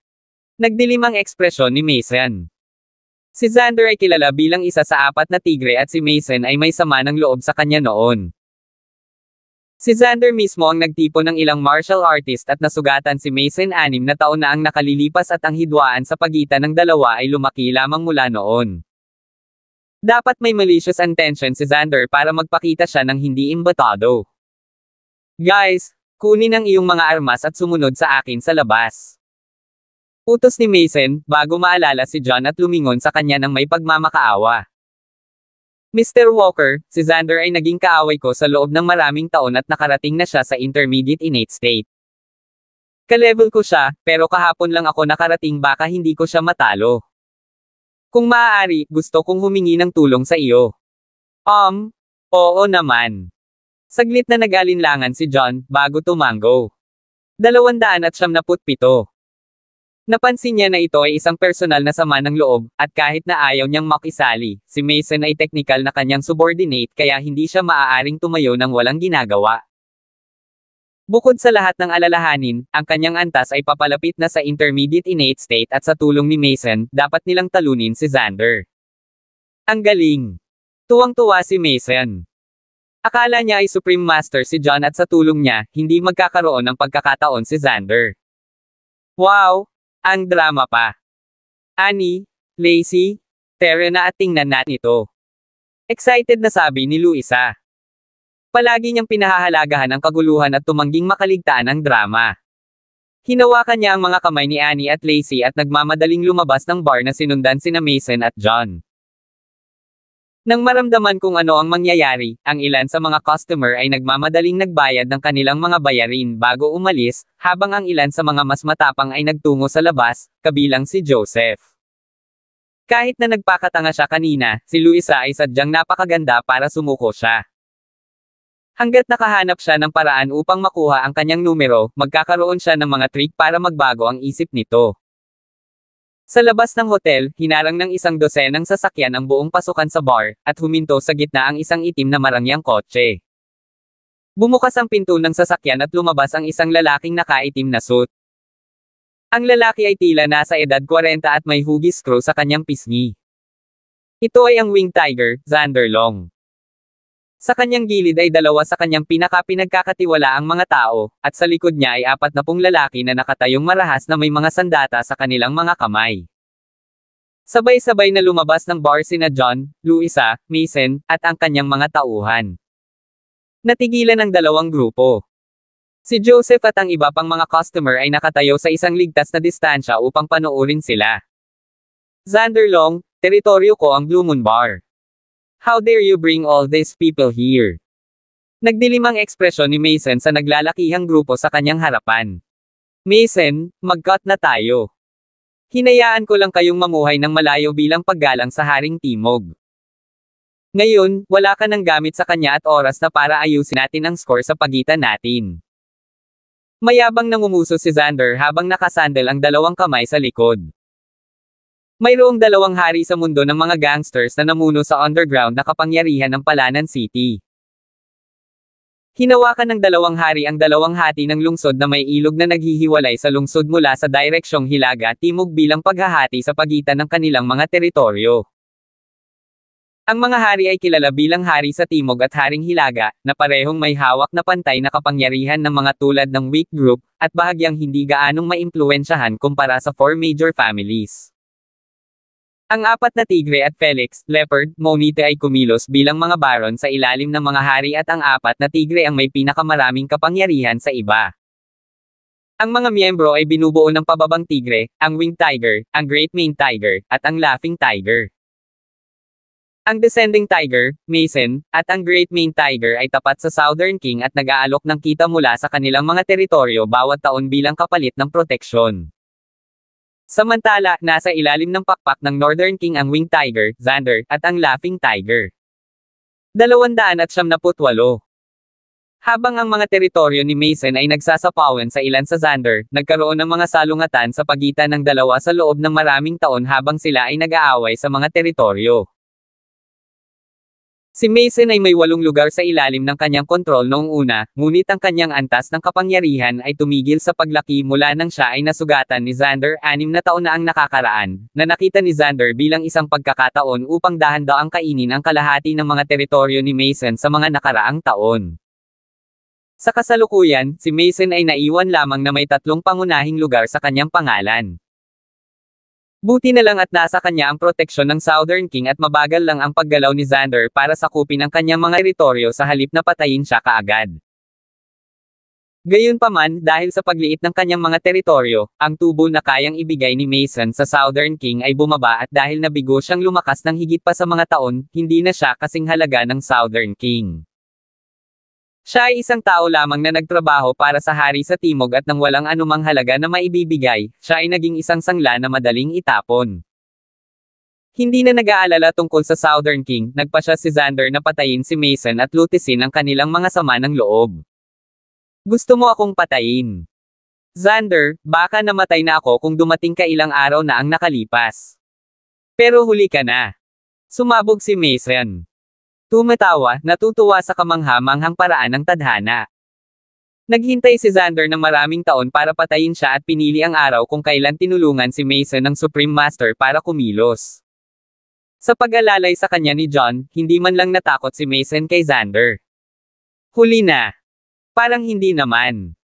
Nagdilim ang ekspresyon ni Mason. Si Xander ay kilala bilang isa sa 4 na tigre at si Mason ay may sama ng loob sa kanya noon. Si Xander mismo ang nagtipon ng ilang martial artist at nasugatan si Mason 6 na taon na ang nakalilipas at ang hidwaan sa pagitan ng dalawa ay lumaki lamang mula noon. Dapat may malicious intention si Xander para magpakita siya ng hindi imbitado. Guys, kunin ang iyong mga armas at sumunod sa akin sa labas. Utos ni Mason, bago maalala si John at lumingon sa kanya ng may pagmamakaawa. Mr. Walker, si Xander ay naging kaaway ko sa loob ng maraming taon at nakarating na siya sa intermediate innate state. Ka-level ko siya, pero kahapon lang ako nakarating baka hindi ko siya matalo. Kung maaari, gusto kong humingi ng tulong sa iyo. Oo naman. Saglit na nag-alinlangan si John, bago tumango. 297. Napansin niya na ito ay isang personal na sama ng loob, at kahit na ayaw niyang makisali, si Mason ay technical na kanyang subordinate kaya hindi siya maaaring tumayo ng walang ginagawa. Bukod sa lahat ng alalahanin, ang kanyang antas ay papalapit na sa intermediate innate state at sa tulong ni Mason, dapat nilang talunin si Xander. Ang galing! Tuwang-tuwa si Mason. Akala niya ay Supreme Master si John at sa tulong niya, hindi magkakaroon ng pagkakataon si Xander. Wow! Ang drama pa. Annie, Lacey, tara na at tingnan natin ito. Excited na sabi ni Luisa. Palagi niyang pinahahalagahan ang kaguluhan at tumangging makaligtaan ang drama. Hinawakan niya ang mga kamay ni Annie at Lacey at nagmamadaling lumabas ng bar na sinundan sina Mason at John. Nang maramdaman kung ano ang mangyayari, ang ilan sa mga customer ay nagmamadaling nagbayad ng kanilang mga bayarin bago umalis, habang ang ilan sa mga mas matapang ay nagtungo sa labas, kabilang si Joseph. Kahit na nagpakatanga siya kanina, si Luisa ay sadyang napakaganda para sumuko siya. Hanggat nakahanap siya ng paraan upang makuha ang kanyang numero, magkakaroon siya ng mga trick para magbago ang isip nito. Sa labas ng hotel, hinarang ng isang dosenang sasakyan ang buong pasukan sa bar, at huminto sa gitna ang isang itim na marangyang kotse. Bumukas ang pinto ng sasakyan at lumabas ang isang lalaking nakaitim na suit. Ang lalaki ay tila nasa edad 40 at may hugis screw sa kanyang pisngi. Ito ay ang Winged Tiger, Xander Long. Sa kanyang gilid ay dalawa sa kanyang pinagkakatiwalaang mga tao, at sa likod niya ay 40 lalaki na nakatayong marahas na may mga sandata sa kanilang mga kamay. Sabay-sabay na lumabas ng bar sina John, Luisa, Mason, at ang kanyang mga tauhan. Natigilan ang dalawang grupo. Si Joseph at ang iba pang mga customer ay nakatayo sa isang ligtas na distansya upang panoorin sila. Xander Long, teritoryo ko ang Blue Moon Bar. How dare you bring all these people here? Nagdilim ang ekspresyon ni Mason sa naglalakihang grupo sa kanyang harapan. Mason, mag-cut na tayo. Hinayaan ko lang kayong mamuhay ng malayo bilang paggalang sa Haring Timog. Ngayon, wala ka ng gamit sa kanya at oras na para ayusin natin ang score sa pagitan natin. Mayabang nangumuso si Xander habang nakasandal ang dalawang kamay sa likod. Mayroong dalawang hari sa mundo ng mga gangsters na namuno sa underground na kapangyarihan ng Palanan City. Hinawakan ng dalawang hari ang dalawang hati ng lungsod na may ilog na naghihiwalay sa lungsod mula sa direksyong hilaga-timog bilang paghahati sa pagitan ng kanilang mga teritoryo. Ang mga hari ay kilala bilang Hari sa Timog at Haring Hilaga, na parehong may hawak na pantay na kapangyarihan ng mga tulad ng weak group, at bahagyang hindi gaanong maimpluwensyahan kumpara sa 4 major families. Ang 4 na tigre at Felix, Leopard, Monite ay kumilos bilang mga baron sa ilalim ng mga hari at ang 4 na tigre ang may pinakamaraming kapangyarihan sa iba. Ang mga miyembro ay binubuo ng pababang tigre, ang Winged Tiger, ang Great Maned Tiger, at ang Laughing Tiger. Ang Descending Tiger, Mason, at ang Great Maned Tiger ay tapat sa Southern King at nag-aalok ng kita mula sa kanilang mga teritoryo bawat taon bilang kapalit ng proteksyon. Samantala, nasa ilalim ng pakpak ng Northern King ang Winged Tiger, Xander, at ang Laughing Tiger. 278. Habang ang mga teritoryo ni Mason ay nagsasapawan sa ilan sa Xander, nagkaroon ng mga salungatan sa pagitan ng dalawa sa loob ng maraming taon habang sila ay nag-aaway sa mga teritoryo. Si Mason ay may 8 lugar sa ilalim ng kanyang kontrol noong una, ngunit ang kanyang antas ng kapangyarihan ay tumigil sa paglaki mula nang siya ay nasugatan ni Xander 6 na taon na ang nakakaraan, na nakita ni Xander bilang isang pagkakataon upang dahan-daang kainin ang kalahati ng mga teritoryo ni Mason sa mga nakaraang taon. Sa kasalukuyan, si Mason ay naiwan lamang na may 3 pangunahing lugar sa kanyang pangalan. Buti na lang at nasa kanya ang proteksyon ng Southern King at mabagal lang ang paggalaw ni Xander para sakupin ang kanyang mga teritoryo sa halip na patayin siya kaagad. Gayunpaman, dahil sa pagliit ng kanyang mga teritoryo, ang tubo na kayang ibigay ni Mason sa Southern King ay bumaba at dahil nabigo siyang lumakas ng higit pa sa mga taon, hindi na siya kasing halaga ng Southern King. Siya ay isang tao lamang na nagtrabaho para sa hari sa Timog at nang walang anumang halaga na maibibigay, siya ay naging isang sangla na madaling itapon. Hindi na nag-aalala tungkol sa Southern King, nagpasya si Xander na patayin si Mason at lutisin ang kanilang mga sama ng loob. Gusto mo akong patayin? Xander, baka namatay na ako kung dumating ka ilang araw na ang nakalipas. Pero huli ka na. Sumabog si Mason. Tumatawa, natutuwa sa kamangha-manghang paraan ng tadhana. Naghintay si Xander ng maraming taon para patayin siya at pinili ang araw kung kailan tinulungan si Mason ng Supreme Master para kumilos. Sa pag-alalay sa kanya ni John, hindi man lang natakot si Mason kay Xander. Huli na. Parang hindi naman.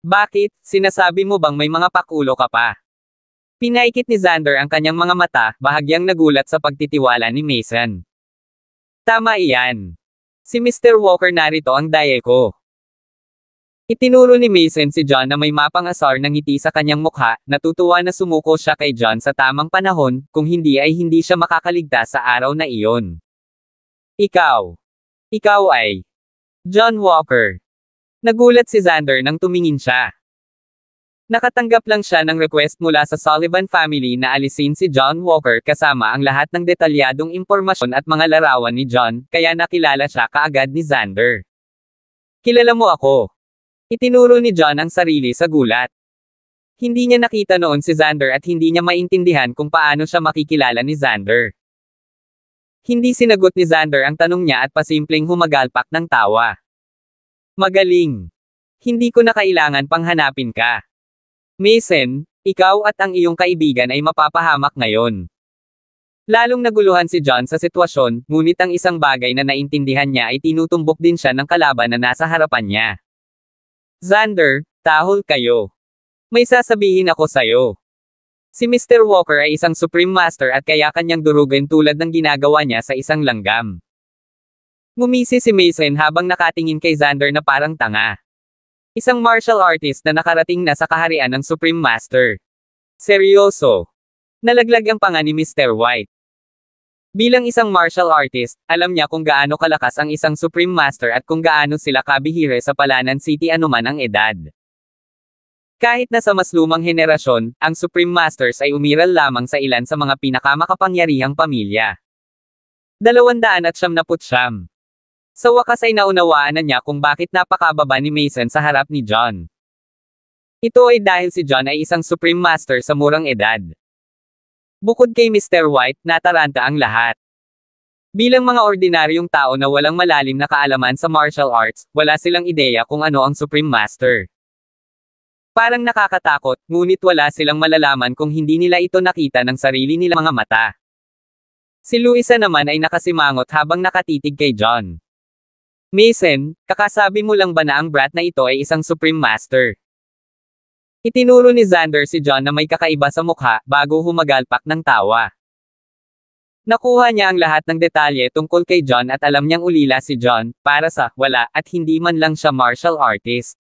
Bakit, sinasabi mo bang may mga pakulo ka pa? Pinaikit ni Xander ang kanyang mga mata, bahagyang nagulat sa pagtitiwala ni Mason. Tama iyan. Si Mr. Walker narito ang daye ko. Itinuro ni Mason si John na may mapang-asar ng ngiti sa kanyang mukha, natutuwa na sumuko siya kay John sa tamang panahon, kung hindi ay hindi siya makakaligtas sa araw na iyon. Ikaw. Ikaw ay John Walker. Nagulat si Xander nang tumingin siya. Nakatanggap lang siya ng request mula sa Sullivan family na alisin si John Walker kasama ang lahat ng detalyadong impormasyon at mga larawan ni John, kaya nakilala siya kaagad ni Xander. Kilala mo ako. Itinuro ni John ang sarili sa gulat. Hindi niya nakita noon si Xander at hindi niya maintindihan kung paano siya makikilala ni Xander. Hindi sinagot ni Xander ang tanong niya at pasimpleng humagalpak ng tawa. Magaling. Hindi ko na kailangan pang hanapin ka. Mason, ikaw at ang iyong kaibigan ay mapapahamak ngayon. Lalong naguluhan si John sa sitwasyon, ngunit ang isang bagay na naintindihan niya ay tinutumbok din siya ng kalaban na nasa harapan niya. Xander, tahol kayo. May sasabihin ako sayo. Si Mr. Walker ay isang Supreme Master at kaya kanyang durugin tulad ng ginagawa niya sa isang langgam. Ngumisi si Mason habang nakatingin kay Xander na parang tanga. Isang martial artist na nakarating na sa kaharian ng Supreme Master. Seryoso. Nalaglag ang panga ni Mr. White. Bilang isang martial artist, alam niya kung gaano kalakas ang isang Supreme Master at kung gaano sila kabihira sa Palanan City anuman ang edad. Kahit na sa mas lumang henerasyon, ang Supreme Masters ay umiral lamang sa ilan sa mga pinakamakapangyarihang pamilya. 279. Sa wakas ay naunawaan na niya kung bakit napakababa ni Mason sa harap ni John. Ito ay dahil si John ay isang Supreme Master sa murang edad. Bukod kay Mr. White, nataranta ang lahat. Bilang mga ordinaryong tao na walang malalim na kaalaman sa martial arts, wala silang ideya kung ano ang Supreme Master. Parang nakakatakot, ngunit wala silang malalaman kung hindi nila ito nakita ng sarili nilang mga mata. Si Luisa naman ay nakasimangot habang nakatitig kay John. Mason, kakasabi mo lang ba na ang brat na ito ay isang Supreme Master? Itinuro ni Xander si John na may kakaiba sa mukha, bago humagalpak ng tawa. Nakuha niya ang lahat ng detalye tungkol kay John at alam niyang ulila si John, para sa, wala, at hindi man lang siya martial artist.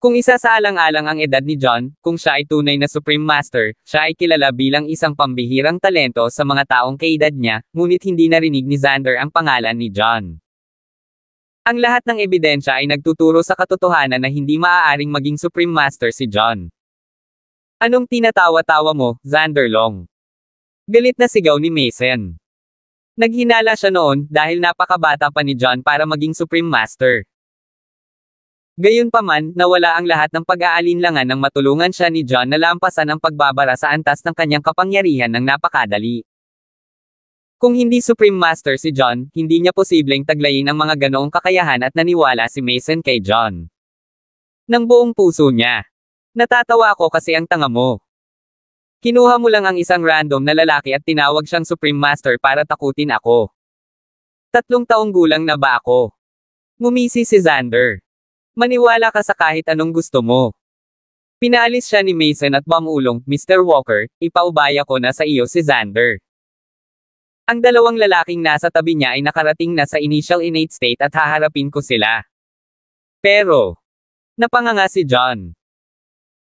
Kung isa sa alang-alang ang edad ni John, kung siya ay tunay na Supreme Master, siya ay kilala bilang isang pambihirang talento sa mga taong kaedad niya, ngunit hindi narinig ni Xander ang pangalan ni John. Ang lahat ng ebidensya ay nagtuturo sa katotohanan na hindi maaaring maging Supreme Master si John. Anong tinatawa-tawa mo, Xander Long? Galit na sigaw ni Mason. Naghinala siya noon, dahil napakabata pa ni John para maging Supreme Master. Gayunpaman, nawala ang lahat ng pag-aalinlangan nang matulungan siya ni John na lampasan ang pagbabara sa antas ng kanyang kapangyarihan ng napakadali. Kung hindi Supreme Master si John, hindi niya posibleng taglayin ang mga ganoong kakayahan at naniwala si Mason kay John. Nang buong puso niya. Natatawa ako kasi ang tanga mo. Kinuha mo lang ang isang random na lalaki at tinawag siyang Supreme Master para takutin ako. 3 taong gulang na ba ako? Ngumisi si Xander. Maniwala ka sa kahit anong gusto mo. Pinaalis siya ni Mason at bumulong, Mr. Walker, ipaubaya ko na sa iyo si Xander. Ang dalawang lalaking nasa tabi niya ay nakarating na sa initial innate state at haharapin ko sila. Pero, Napanganga si John.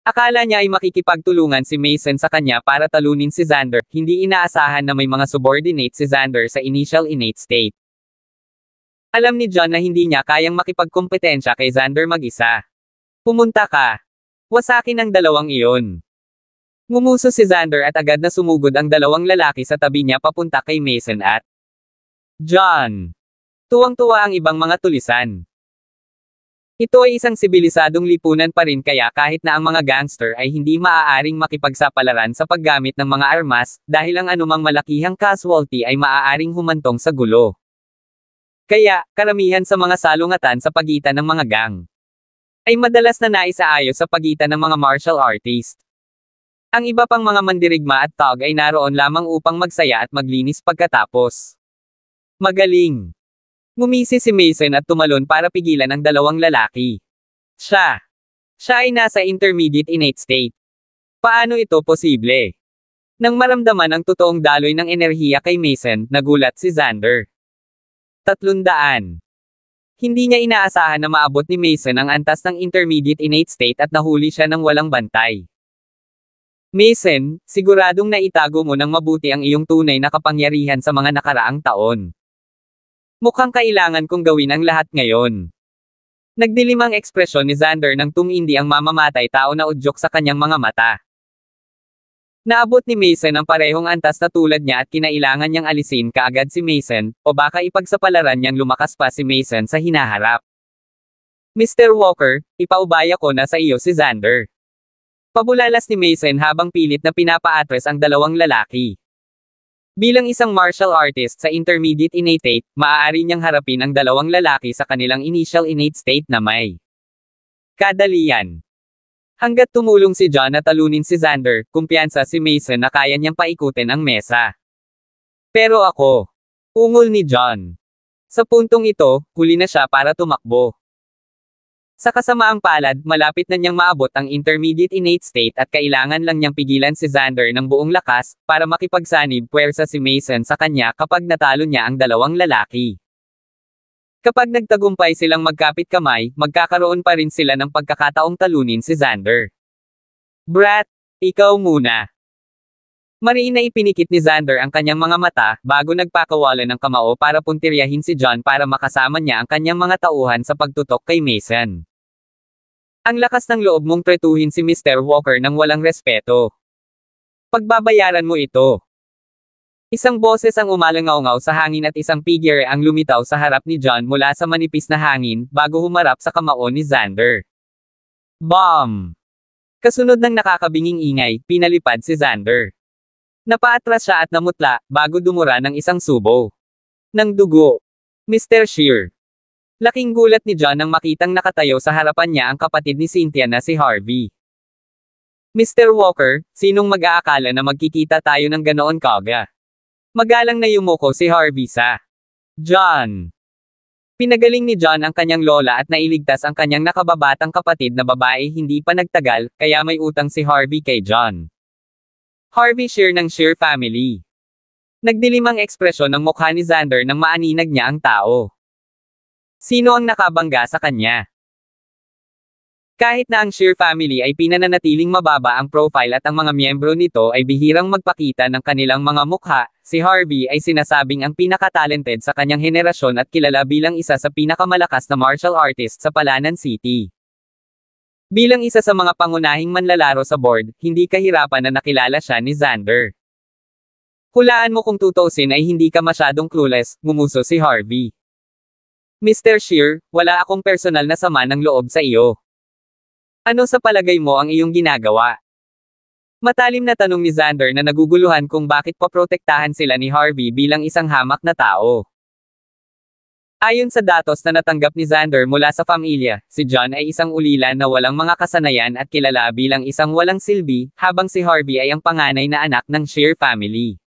Akala niya ay makikipagtulungan si Mason sa kanya para talunin si Xander, hindi inaasahan na may mga subordinate si Xander sa initial innate state. Alam ni John na hindi niya kayang makipagkompetensya kay Xander mag-isa. Pumunta ka. Wasakin ang dalawang iyon. Ngumuso si Xander at agad na sumugod ang dalawang lalaki sa tabi niya papunta kay Mason at John. Tuwang-tuwa ang ibang mga tulisan. Ito ay isang sibilisadong lipunan pa rin kaya kahit na ang mga gangster ay hindi maaaring makipagsapalaran sa paggamit ng mga armas, dahil ang anumang malakihang casualty ay maaaring humantong sa gulo. Kaya, karamihan sa mga salungatan sa pagitan ng mga gang ay madalas na naisaayos sa pagitan ng mga martial artist. Ang iba pang mga mandirigma at thug ay naroon lamang upang magsaya at maglinis pagkatapos. Magaling! Ngumisi si Mason at tumalon para pigilan ang dalawang lalaki. Siya ay nasa intermediate innate state. Paano ito posible? Nang maramdaman ang totoong daloy ng enerhiya kay Mason, nagulat si Xander. 300. Hindi niya inaasahan na maabot ni Mason ang antas ng intermediate innate state at nahuli siya ng walang bantay. Mason, siguradong naitago mo ng mabuti ang iyong tunay na kapangyarihan sa mga nakaraang taon. Mukhang kailangan kong gawin ang lahat ngayon. Nagdilim ang ekspresyon ni Xander nang tumindi ang mamamatay tao na udyok sa kanyang mga mata. Naabot ni Mason ang parehong antas na tulad niya at kinailangan niyang alisin kaagad si Mason, o baka ipagsapalaran niyang lumakas pa si Mason sa hinaharap. Mr. Walker, ipaubaya ko na sa iyo si Xander. Pabulalas ni Mason habang pilit na pinapa-address ang dalawang lalaki. Bilang isang martial artist sa intermediate innate state, maaari niyang harapin ang dalawang lalaki sa kanilang initial innate state na may kadalian. Hanggat tumulong si John na talunin si Xander, kumpiyansa si Mason na kaya niyang paikutin ang mesa. Pero ako, ungol ni John. Sa puntong ito, huli na siya para tumakbo. Sa kasamaang palad, malapit na niyang maabot ang intermediate innate state at kailangan lang niyang pigilan si Xander ng buong lakas, para makipagsanib puwersa si Mason sa kanya kapag natalo niya ang dalawang lalaki. Kapag nagtagumpay silang magkapit kamay, magkakaroon pa rin sila ng pagkakataong talunin si Xander. Brat, ikaw muna. Mariin na ipinikit ni Xander ang kanyang mga mata, bago nagpakawalan ng kamao para puntiryahin si John para makasama niya ang kanyang mga tauhan sa pagtutok kay Mason. Ang lakas ng loob mong tretuhin si Mr. Walker nang walang respeto. Pagbabayaran mo ito. Isang boses ang umalangaw-ngaw sa hangin at isang figure ang lumitaw sa harap ni John mula sa manipis na hangin, bago humarap sa kamao ni Xander. Bomb! Kasunod ng nakakabinging ingay, pinalipad si Xander. Napaatras siya at namutla, bago dumura ng isang subo ng dugo. Mr. Shear. Laking gulat ni John nang makitang nakatayo sa harapan niya ang kapatid ni Cynthia na si Harvey. Mr. Walker, sinong mag-aakala na magkikita tayo ng ganoon kaga? Magalang na yumuko si Harvey sa John. Pinagaling ni John ang kanyang lola at nailigtas ang kanyang nakababatang kapatid na babae hindi pa nagtagal, kaya may utang si Harvey kay John. Harvey Shear ng Shear family. Nagdilim ang ekspresyon ng mukha ni Xander nang maaninag niya ang tao. Sino ang nakabangga sa kanya? Kahit na ang Shear family ay pinananatiling mababa ang profile at ang mga miyembro nito ay bihirang magpakita ng kanilang mga mukha, si Harvey ay sinasabing ang pinaka-talented sa kanyang henerasyon at kilala bilang isa sa pinakamalakas na martial artist sa Palanan City. Bilang isa sa mga pangunahing manlalaro sa board, hindi kahirapan na nakilala siya ni Xander. Hulaan mo kung tutuusin ay hindi ka masyadong clueless, ngumuso si Harvey. Mr. Shear, wala akong personal na sama ng loob sa iyo. Ano sa palagay mo ang iyong ginagawa? Matalim na tanong ni Xander na naguguluhan kung bakit paprotektahan sila ni Harvey bilang isang hamak na tao. Ayon sa datos na natanggap ni Xander mula sa pamilya, si John ay isang ulila na walang mga kasanayan at kilala bilang isang walang silbi, habang si Harvey ay ang panganay na anak ng Shear family.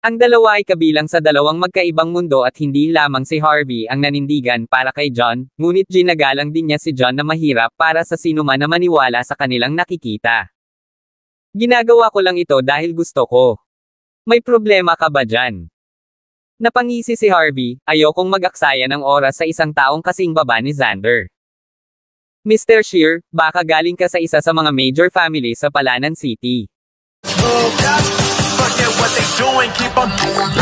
Ang dalawa ay kabilang sa dalawang magkaibang mundo at hindi lamang si Harvey ang nanindigan para kay John, ngunit ginagalang din niya si John na mahirap para sa sinuman na maniwala sa kanilang nakikita. Ginagawa ko lang ito dahil gusto ko. May problema ka ba dyan? Napangisi si Harvey, ayokong mag-aksaya ng oras sa isang taong kasing baba ni Xander. Mr. Shear, baka galing ka sa isa sa mga major family sa Palanan City. Forget what they doing, keep on doing.